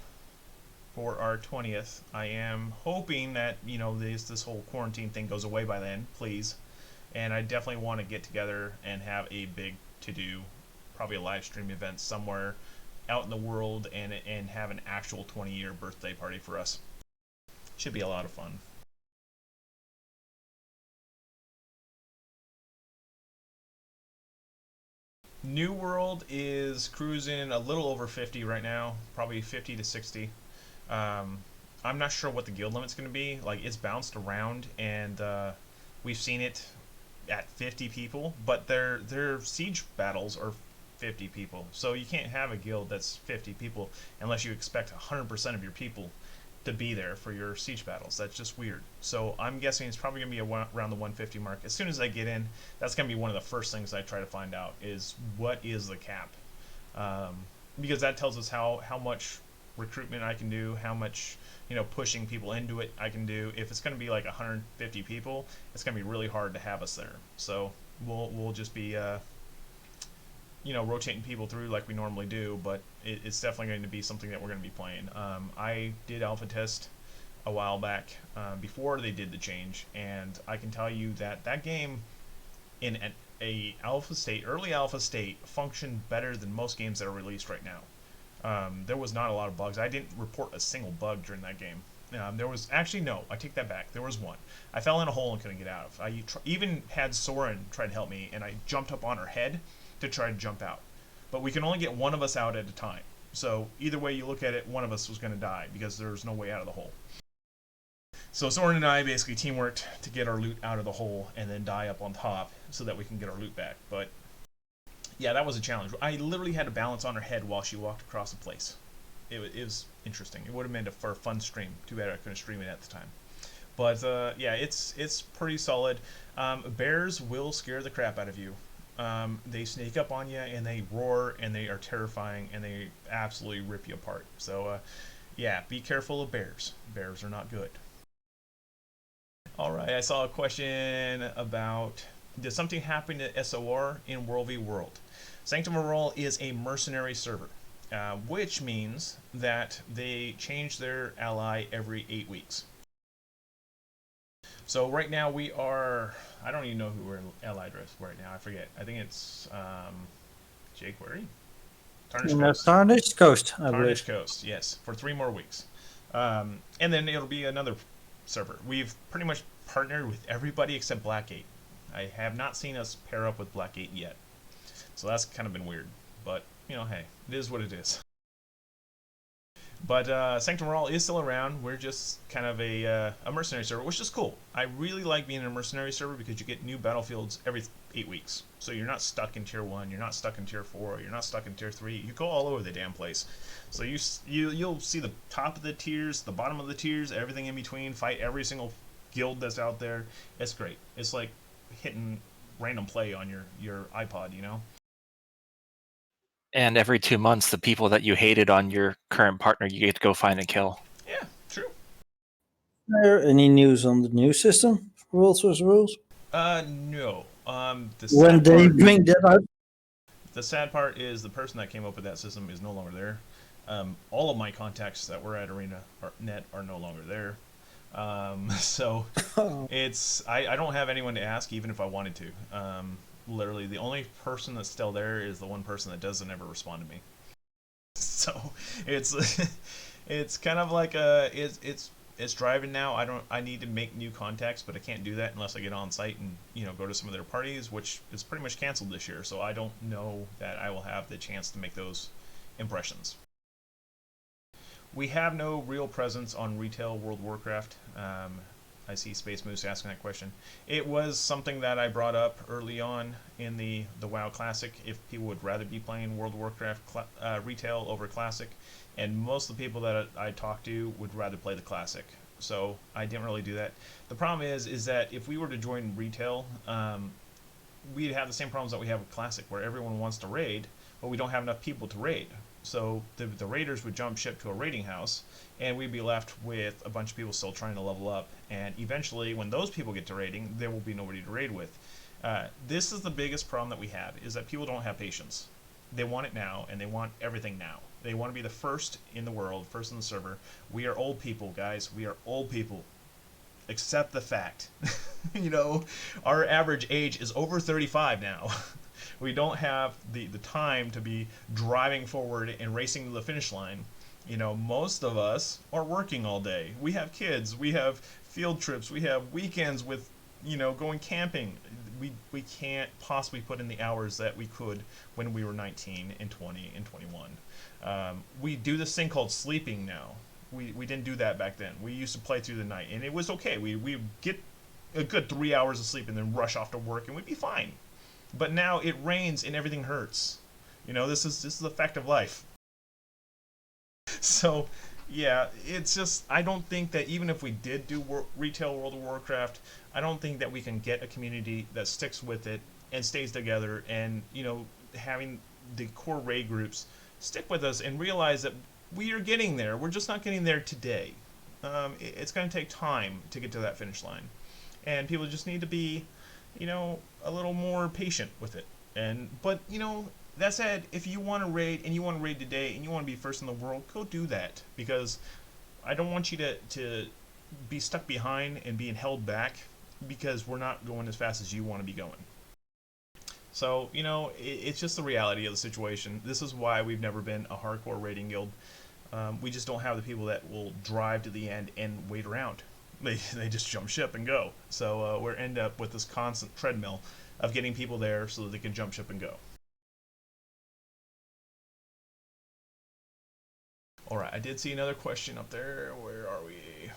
for our 20th, I am hoping that, you know, this whole quarantine thing goes away by then, please. And I definitely want to get together and have a big to-do, probably a live stream event somewhere out in the world, and have an actual 20-year birthday party for us. Should be a lot of fun. New World is cruising a little over 50 right now, probably 50 to 60. I'm not sure what the guild limit's going to be. Like, it's bounced around, and we've seen it at 50 people, but their siege battles are 50 people. So you can't have a guild that's 50 people unless you expect 100% of your people to be there for your siege battles. That's just weird. So I'm guessing it's probably going to be around the 150 mark. As soon as I get in, that's going to be one of the first things I try to find out is what is the cap. Because that tells us how much recruitment I can do, how much pushing people into it I can do. If it's going to be like 150 people, it's going to be really hard to have us there. So we'll just be rotating people through like we normally do, but it's definitely going to be something that we're going to be playing. I did alpha test a while back before they did the change, and I can tell you that game in a early alpha state functioned better than most games that are released right now. There was not a lot of bugs. I didn't report a single bug during that game. There was actually no. I take that back. There was one. I fell in a hole and couldn't get out of. I even had Soren try to help me, and I jumped up on her head to try to jump out. But we can only get one of us out at a time. So either way you look at it, one of us was going to die because there's no way out of the hole. So Soren and I basically teamworked to get our loot out of the hole and then die up on top so that we can get our loot back. But yeah, that was a challenge. I literally had to balance on her head while she walked across the place. It was interesting. It would have been for a fun stream. Too bad I couldn't stream it at the time. But yeah, it's pretty solid. Bears will scare the crap out of you. They sneak up on you and they roar and they are terrifying and they absolutely rip you apart. So yeah, be careful of bears. Bears are not good. Alright, I saw a question about, did something happen to SOR in World v World? Sanctum of Roll is a mercenary server, which means that they change their ally every 8 weeks. So right now we are, I don't even know who we're allied with right now, I forget. I think it's, Jake, where are you? Tarnished Coast. Tarnished Coast, I believe. Tarnished Coast, yes, for 3 more weeks. And then it'll be another server. We've pretty much partnered with everybody except Blackgate. I have not seen us pair up with Blackgate yet. So that's kind of been weird. But, hey, it is what it is. But Sanctum Roll is still around. We're just kind of a mercenary server, which is cool. I really like being in a mercenary server because you get new battlefields every 8 weeks. So you're not stuck in Tier 1, you're not stuck in Tier 4, you're not stuck in Tier 3. You go all over the damn place. So you'll see the top of the tiers, the bottom of the tiers, everything in between, fight every single guild that's out there. It's great. It's like hitting random play on your iPod, And every 2 months, the people that you hated on your current partner, you get to go find and kill. Yeah, true. Is there any news on the new system for World vs. Rules? No. When they bring that out? The sad part is the person that came up with that system is no longer there. All of my contacts that were at ArenaNet are no longer there. So I don't have anyone to ask, even if I wanted to. Literally, the only person that's still there is the one person that doesn't ever respond to me. So it's kind of like it's driving now. I need to make new contacts, but I can't do that unless I get on site and go to some of their parties, which is pretty much canceled this year. So I don't know that I will have the chance to make those impressions. We have no real presence on retail World of Warcraft. I see Space Moose asking that question. It was something that I brought up early on in the WoW Classic, if people would rather be playing World of Warcraft retail over Classic, and most of the people that I talked to would rather play the Classic. So I didn't really do that. The problem is that if we were to join retail, we'd have the same problems that we have with Classic, where everyone wants to raid, but we don't have enough people to raid. So the raiders would jump ship to a raiding house, and we'd be left with a bunch of people still trying to level up. And eventually, when those people get to raiding, there will be nobody to raid with. This is the biggest problem that we have, is that people don't have patience. They want it now, and they want everything now. They want to be the first in the world, first in the server. We are old people, guys. We are old people. Accept the fact. Our average age is over 35 now. We don't have the time to be driving forward and racing to the finish line. Most of us are working all day. We have kids, we have field trips, we have weekends with, going camping. We can't possibly put in the hours that we could when we were 19 and 20 and 21. We do this thing called sleeping now. We didn't do that back then. We used to play through the night, and it was okay. We get a good 3 hours of sleep and then rush off to work, and we'd be fine. But now it rains and everything hurts. You know, this is the fact of life. So, yeah, it's just, I don't think that even if we did do retail World of Warcraft, I don't think that we can get a community that sticks with it and stays together, and, you know, having the core raid groups stick with us and realize that we are getting there. We're just not getting there today. It's going to take time to get to that finish line. And people just need to be, you know, a little more patient with it. But, you know, that said, if you want to raid and you want to raid today and you want to be first in the world, go do that. Because I don't want you to be stuck behind and being held back because we're not going as fast as you want to be going. So, you know, it's just the reality of the situation. This is why we've never been a hardcore raiding guild. We just don't have the people that will drive to the end and wait around. They just jump ship and go. So we're end up with this constant treadmill of getting people there so that they can jump ship and go. Alright, I did see another question up there. Where are we?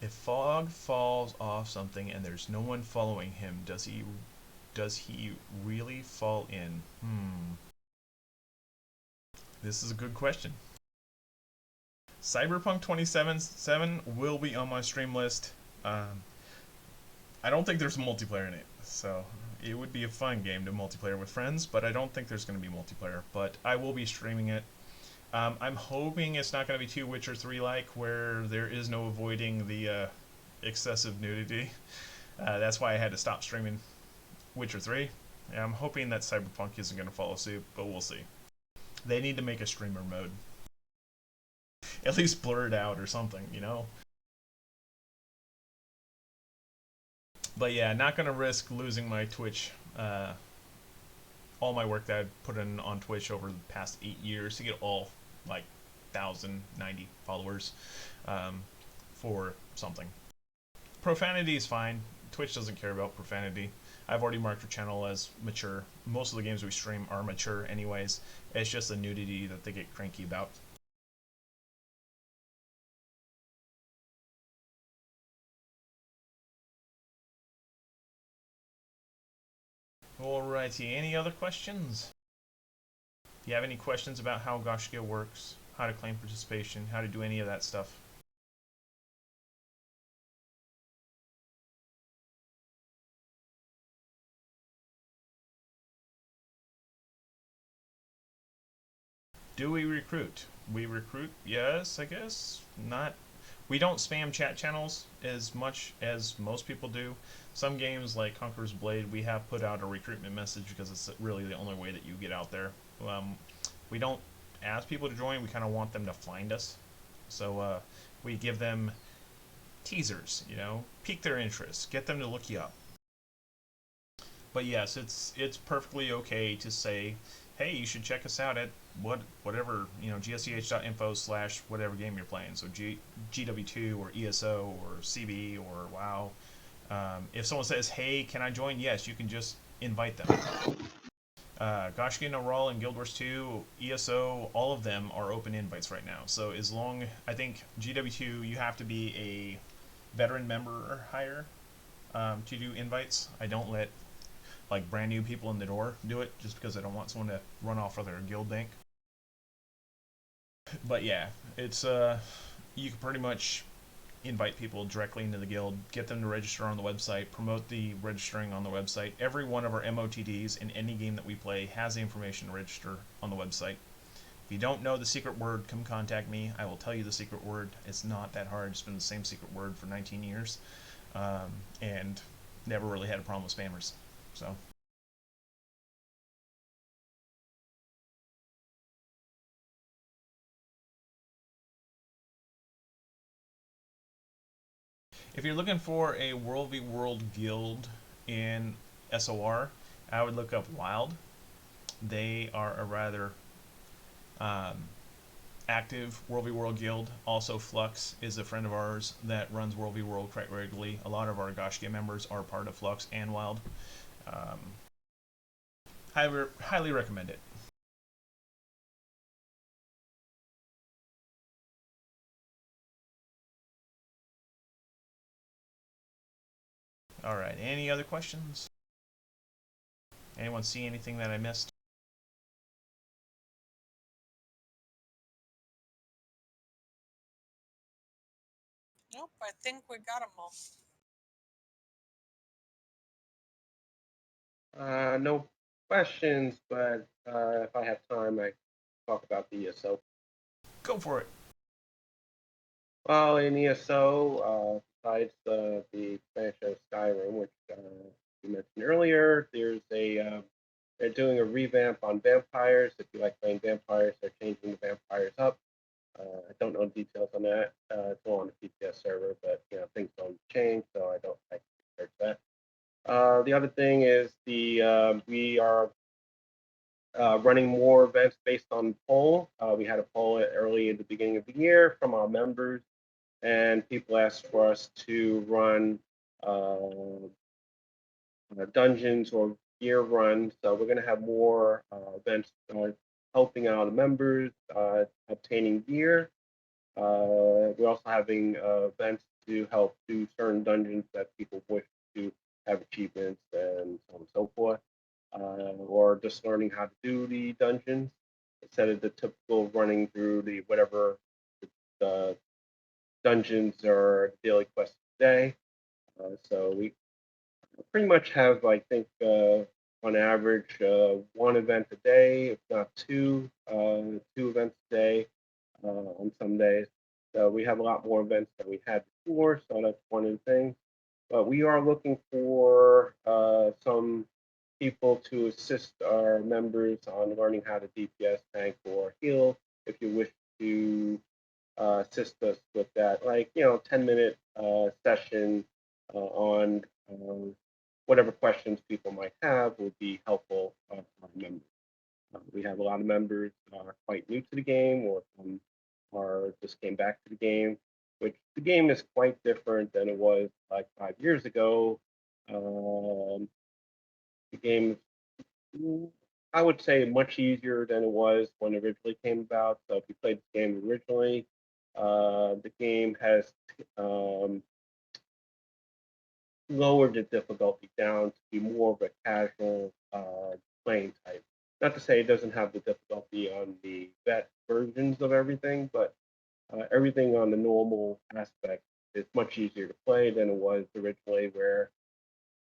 If fog falls off something and there's no one following him, does he really fall in? This is a good question. Cyberpunk 2077 will be on my stream list. I don't think there's multiplayer in it, so it would be a fun game to multiplayer with friends, but I don't think there's going to be multiplayer. But I will be streaming it. I'm hoping it's not going to be too Witcher 3-like, where there is no avoiding the excessive nudity. That's why I had to stop streaming Witcher 3. And I'm hoping that Cyberpunk isn't going to follow suit, but we'll see. They need to make a streamer mode. At least blur it out or something, you know? But yeah, not going to risk losing my Twitch, all my work that I've put in on Twitch over the past 8 years to get all, like, 1,090 followers for something. Profanity is fine. Twitch doesn't care about profanity. I've already marked your channel as mature. Most of the games we stream are mature anyways. It's just the nudity that they get cranky about. Alrighty, any other questions? If you have any questions about how Gaiscioch works, how to claim participation, how to do any of that stuff, do we recruit? We recruit, yes, I guess. Not. We don't spam chat channels as much as most people do. Some games like Conqueror's Blade, we have put out a recruitment message because it's really the only way that you get out there. We don't ask people to join, we kind of want them to find us. So we give them teasers, you know, pique their interest, get them to look you up. But yes, it's perfectly okay to say, hey, you should check us out at whatever, you know, gsch.info/whatever game you're playing. So GW2 or ESO or CB or WoW. If someone says, hey, can I join? Yes, you can just invite them. Gaiscioch No Rawl and Guild Wars 2, ESO, all of them are open invites right now. So as long, I think GW2, you have to be a veteran member or higher to do invites. I don't let like brand new people in the door do it just because I don't want someone to run off with their guild bank. But yeah, it's you can pretty much invite people directly into the guild, get them to register on the website, promote the registering on the website. Every one of our MOTDs in any game that we play has the information to register on the website. If you don't know the secret word, come contact me. I will tell you the secret word. It's not that hard. It's been the same secret word for 19 years. And never really had a problem with spammers. So. If you're looking for a World v World guild in SOR, I would look up Wild. They are a rather active World v World guild. Also, Flux is a friend of ours that runs World v World quite regularly. A lot of our Gaiscioch members are part of Flux and Wild. Highly recommend it. All right. Any other questions? Anyone see anything that I missed? Nope, I think we got them all. No questions, but if I have time, I talk about the ESO. Go for it. Well, in ESO, besides the expansion of Skyrim, which you mentioned earlier, they're doing a revamp on vampires. If you like playing vampires, they're changing the vampires up. I don't know the details on that. It's all on the PTS server, but things don't change, so I don't like to research that. The other thing is we are running more events based on poll. We had a poll early at the beginning of the year from our members, and people asked for us to run dungeons or gear runs. So we're going to have more events helping out the members obtaining gear. We're also having events to help do certain dungeons that people wish to have achievements and so on and so forth, or just learning how to do the dungeons instead of the typical running through the whatever the dungeons or daily quests today. So we pretty much have, I think, on average, one event a day, if not two events a day on some days. So we have a lot more events than we had before, so that's one of the things. But we are looking for some people to assist our members on learning how to DPS, tank, or heal. If you wish to assist us with that, like 10-minute session on whatever questions people might have would be helpful for our members. We have a lot of members are quite new to the game, or some are just came back to the game, which the game is quite different than it was like 5 years ago. The game is, I would say, much easier than it was when it originally came about. So if you played the game originally, the game has lowered the difficulty down to be more of a casual playing type. Not to say it doesn't have the difficulty on the vet versions of everything, but everything on the normal aspect is much easier to play than it was originally, where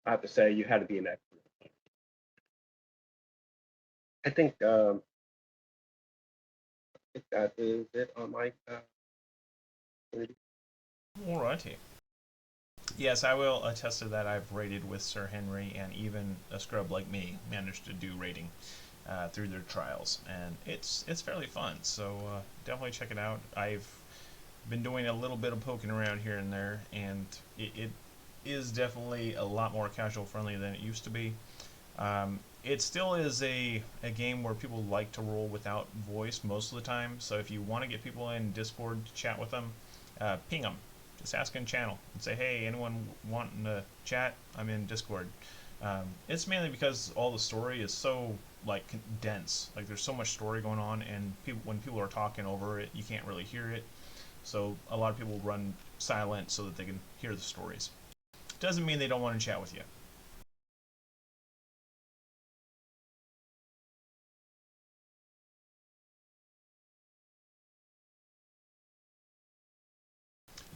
I have to say you had to be an expert. I think that is it on my community. Alrighty. Yes, I will attest to that. I've raided with Sir Henry, and even a scrub like me managed to do raiding through their trials, and it's fairly fun. So definitely check it out. I've been doing a little bit of poking around here and there, and it is definitely a lot more casual friendly than it used to be. It still is a game where people like to roll without voice most of the time. So if you want to get people in Discord to chat with them, ping them. Just ask in channel and say, hey, anyone wanting to chat? I'm in Discord. It's mainly because all the story is so dense. Like there's so much story going on, and when people are talking over it, you can't really hear it. So a lot of people run silent so that they can hear the stories. Doesn't mean they don't want to chat with you.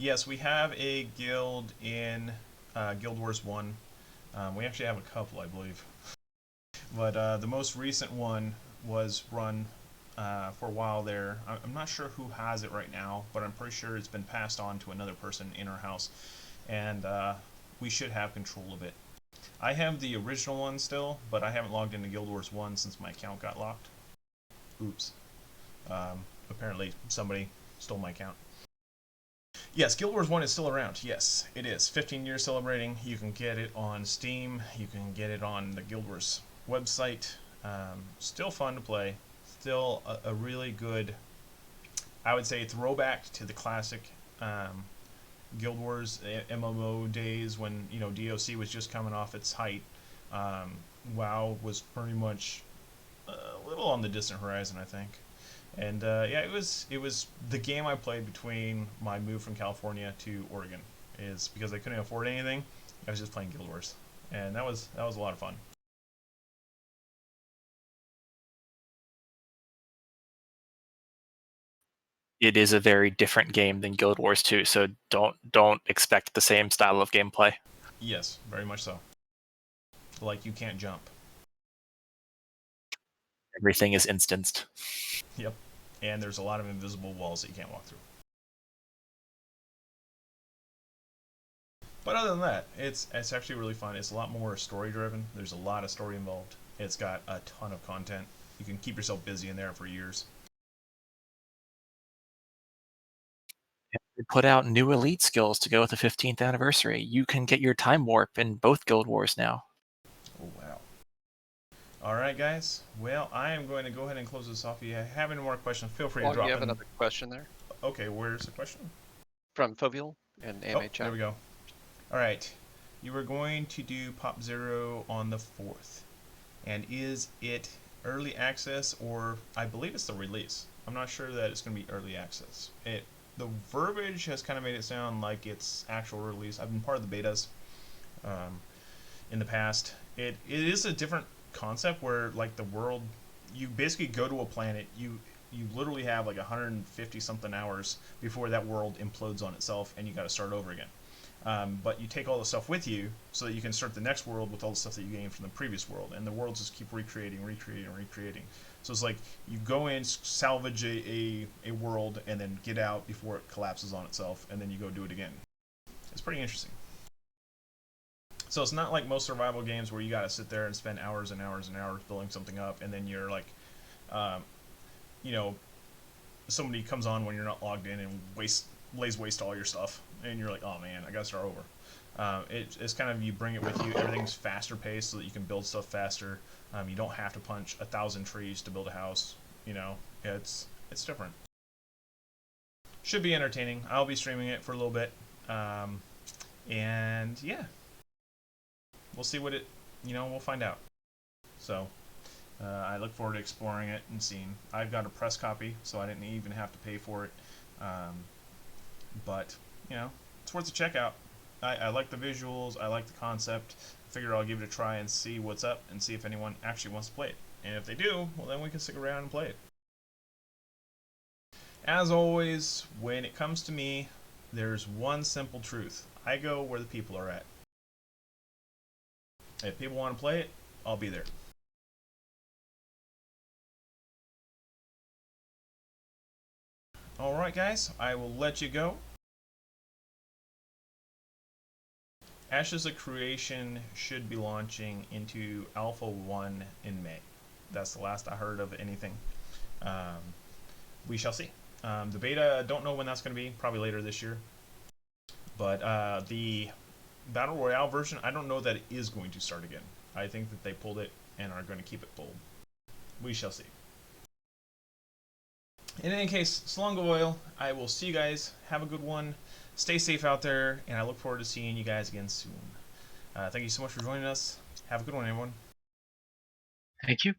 Yes, we have a guild in Guild Wars 1. We actually have a couple, I believe. But the most recent one was run for a while there. I'm not sure who has it right now, but I'm pretty sure it's been passed on to another person in our house. And we should have control of it. I have the original one still, but I haven't logged into Guild Wars 1 since my account got locked. Oops. Apparently somebody stole my account. Yes, Guild Wars 1 is still around. Yes, it is. 15 years celebrating. You can get it on Steam. You can get it on the Guild Wars website. Still fun to play. Still a really good, I would say, throwback to the classic Guild Wars MMO days when DOC was just coming off its height. WoW was pretty much a little on the distant horizon, I think. And yeah, it was the game I played between my move from California to Oregon. Is because I couldn't afford anything. I was just playing Guild Wars, and that was a lot of fun. It is a very different game than Guild Wars 2, so don't expect the same style of gameplay. Yes, very much so. Like, you can't jump. Everything is instanced. Yep. And there's a lot of invisible walls that you can't walk through. But other than that, it's actually really fun. It's a lot more story driven. There's a lot of story involved. It's got a ton of content. You can keep yourself busy in there for years. They put out new elite skills to go with the 15th anniversary. You can get your time warp in both Guild Wars now. Oh, wow. Alright, guys. Well, I am going to go ahead and close this off. If you have any more questions, feel free to drop You have in. another question there? Okay, where's the question? From Fovial and AMA chat. There we go. Alright. You were going to do Pop Zero on the 4th. And is it early access, or I believe it's the release? I'm not sure that it's going to be early access. The verbiage has kind of made it sound like it's actual release. I've been part of the betas in the past. It is a different concept where, like, the world, you basically go to a planet, you literally have like 150 something hours before that world implodes on itself, and you got to start over again. But you take all the stuff with you so that you can start the next world with all the stuff that you gained from the previous world, and the worlds just keep recreating. So it's like you go in, salvage a world, and then get out before it collapses on itself, and then you go do it again. It's pretty interesting. So it's not like most survival games where you got to sit there and spend hours and hours and hours building something up, and then you're like, you know, somebody comes on when you're not logged in and lays waste to all your stuff, and you're like, oh man, I gotta start over. It's kind of, you bring it with you. Everything's faster paced so that you can build stuff faster. You don't have to punch 1,000 trees to build a house. You know, it's different. Should be entertaining. I'll be streaming it for a little bit, and yeah, we'll see what we'll find out. So I look forward to exploring it and seeing. I've got a press copy, so I didn't even have to pay for it. But it's worth a check out. I like the visuals, I like the concept. I figure I'll give it a try and see what's up, and see if anyone actually wants to play it. And if they do, well, then we can stick around and play it. As always, when it comes to me, there's one simple truth. I go where the people are at. If people want to play it, I'll be there. Alright guys, I will let you go. Ashes of Creation should be launching into Alpha 1 in May. That's the last I heard of anything. We shall see. The beta, don't know when that's going to be, probably later this year. But the Battle Royale version, I don't know that it is going to start again. I think that they pulled it and are going to keep it pulled. We shall see. In any case, so long go oil. I will see you guys. Have a good one. Stay safe out there, and I look forward to seeing you guys again soon. Thank you so much for joining us. Have a good one, everyone. Thank you.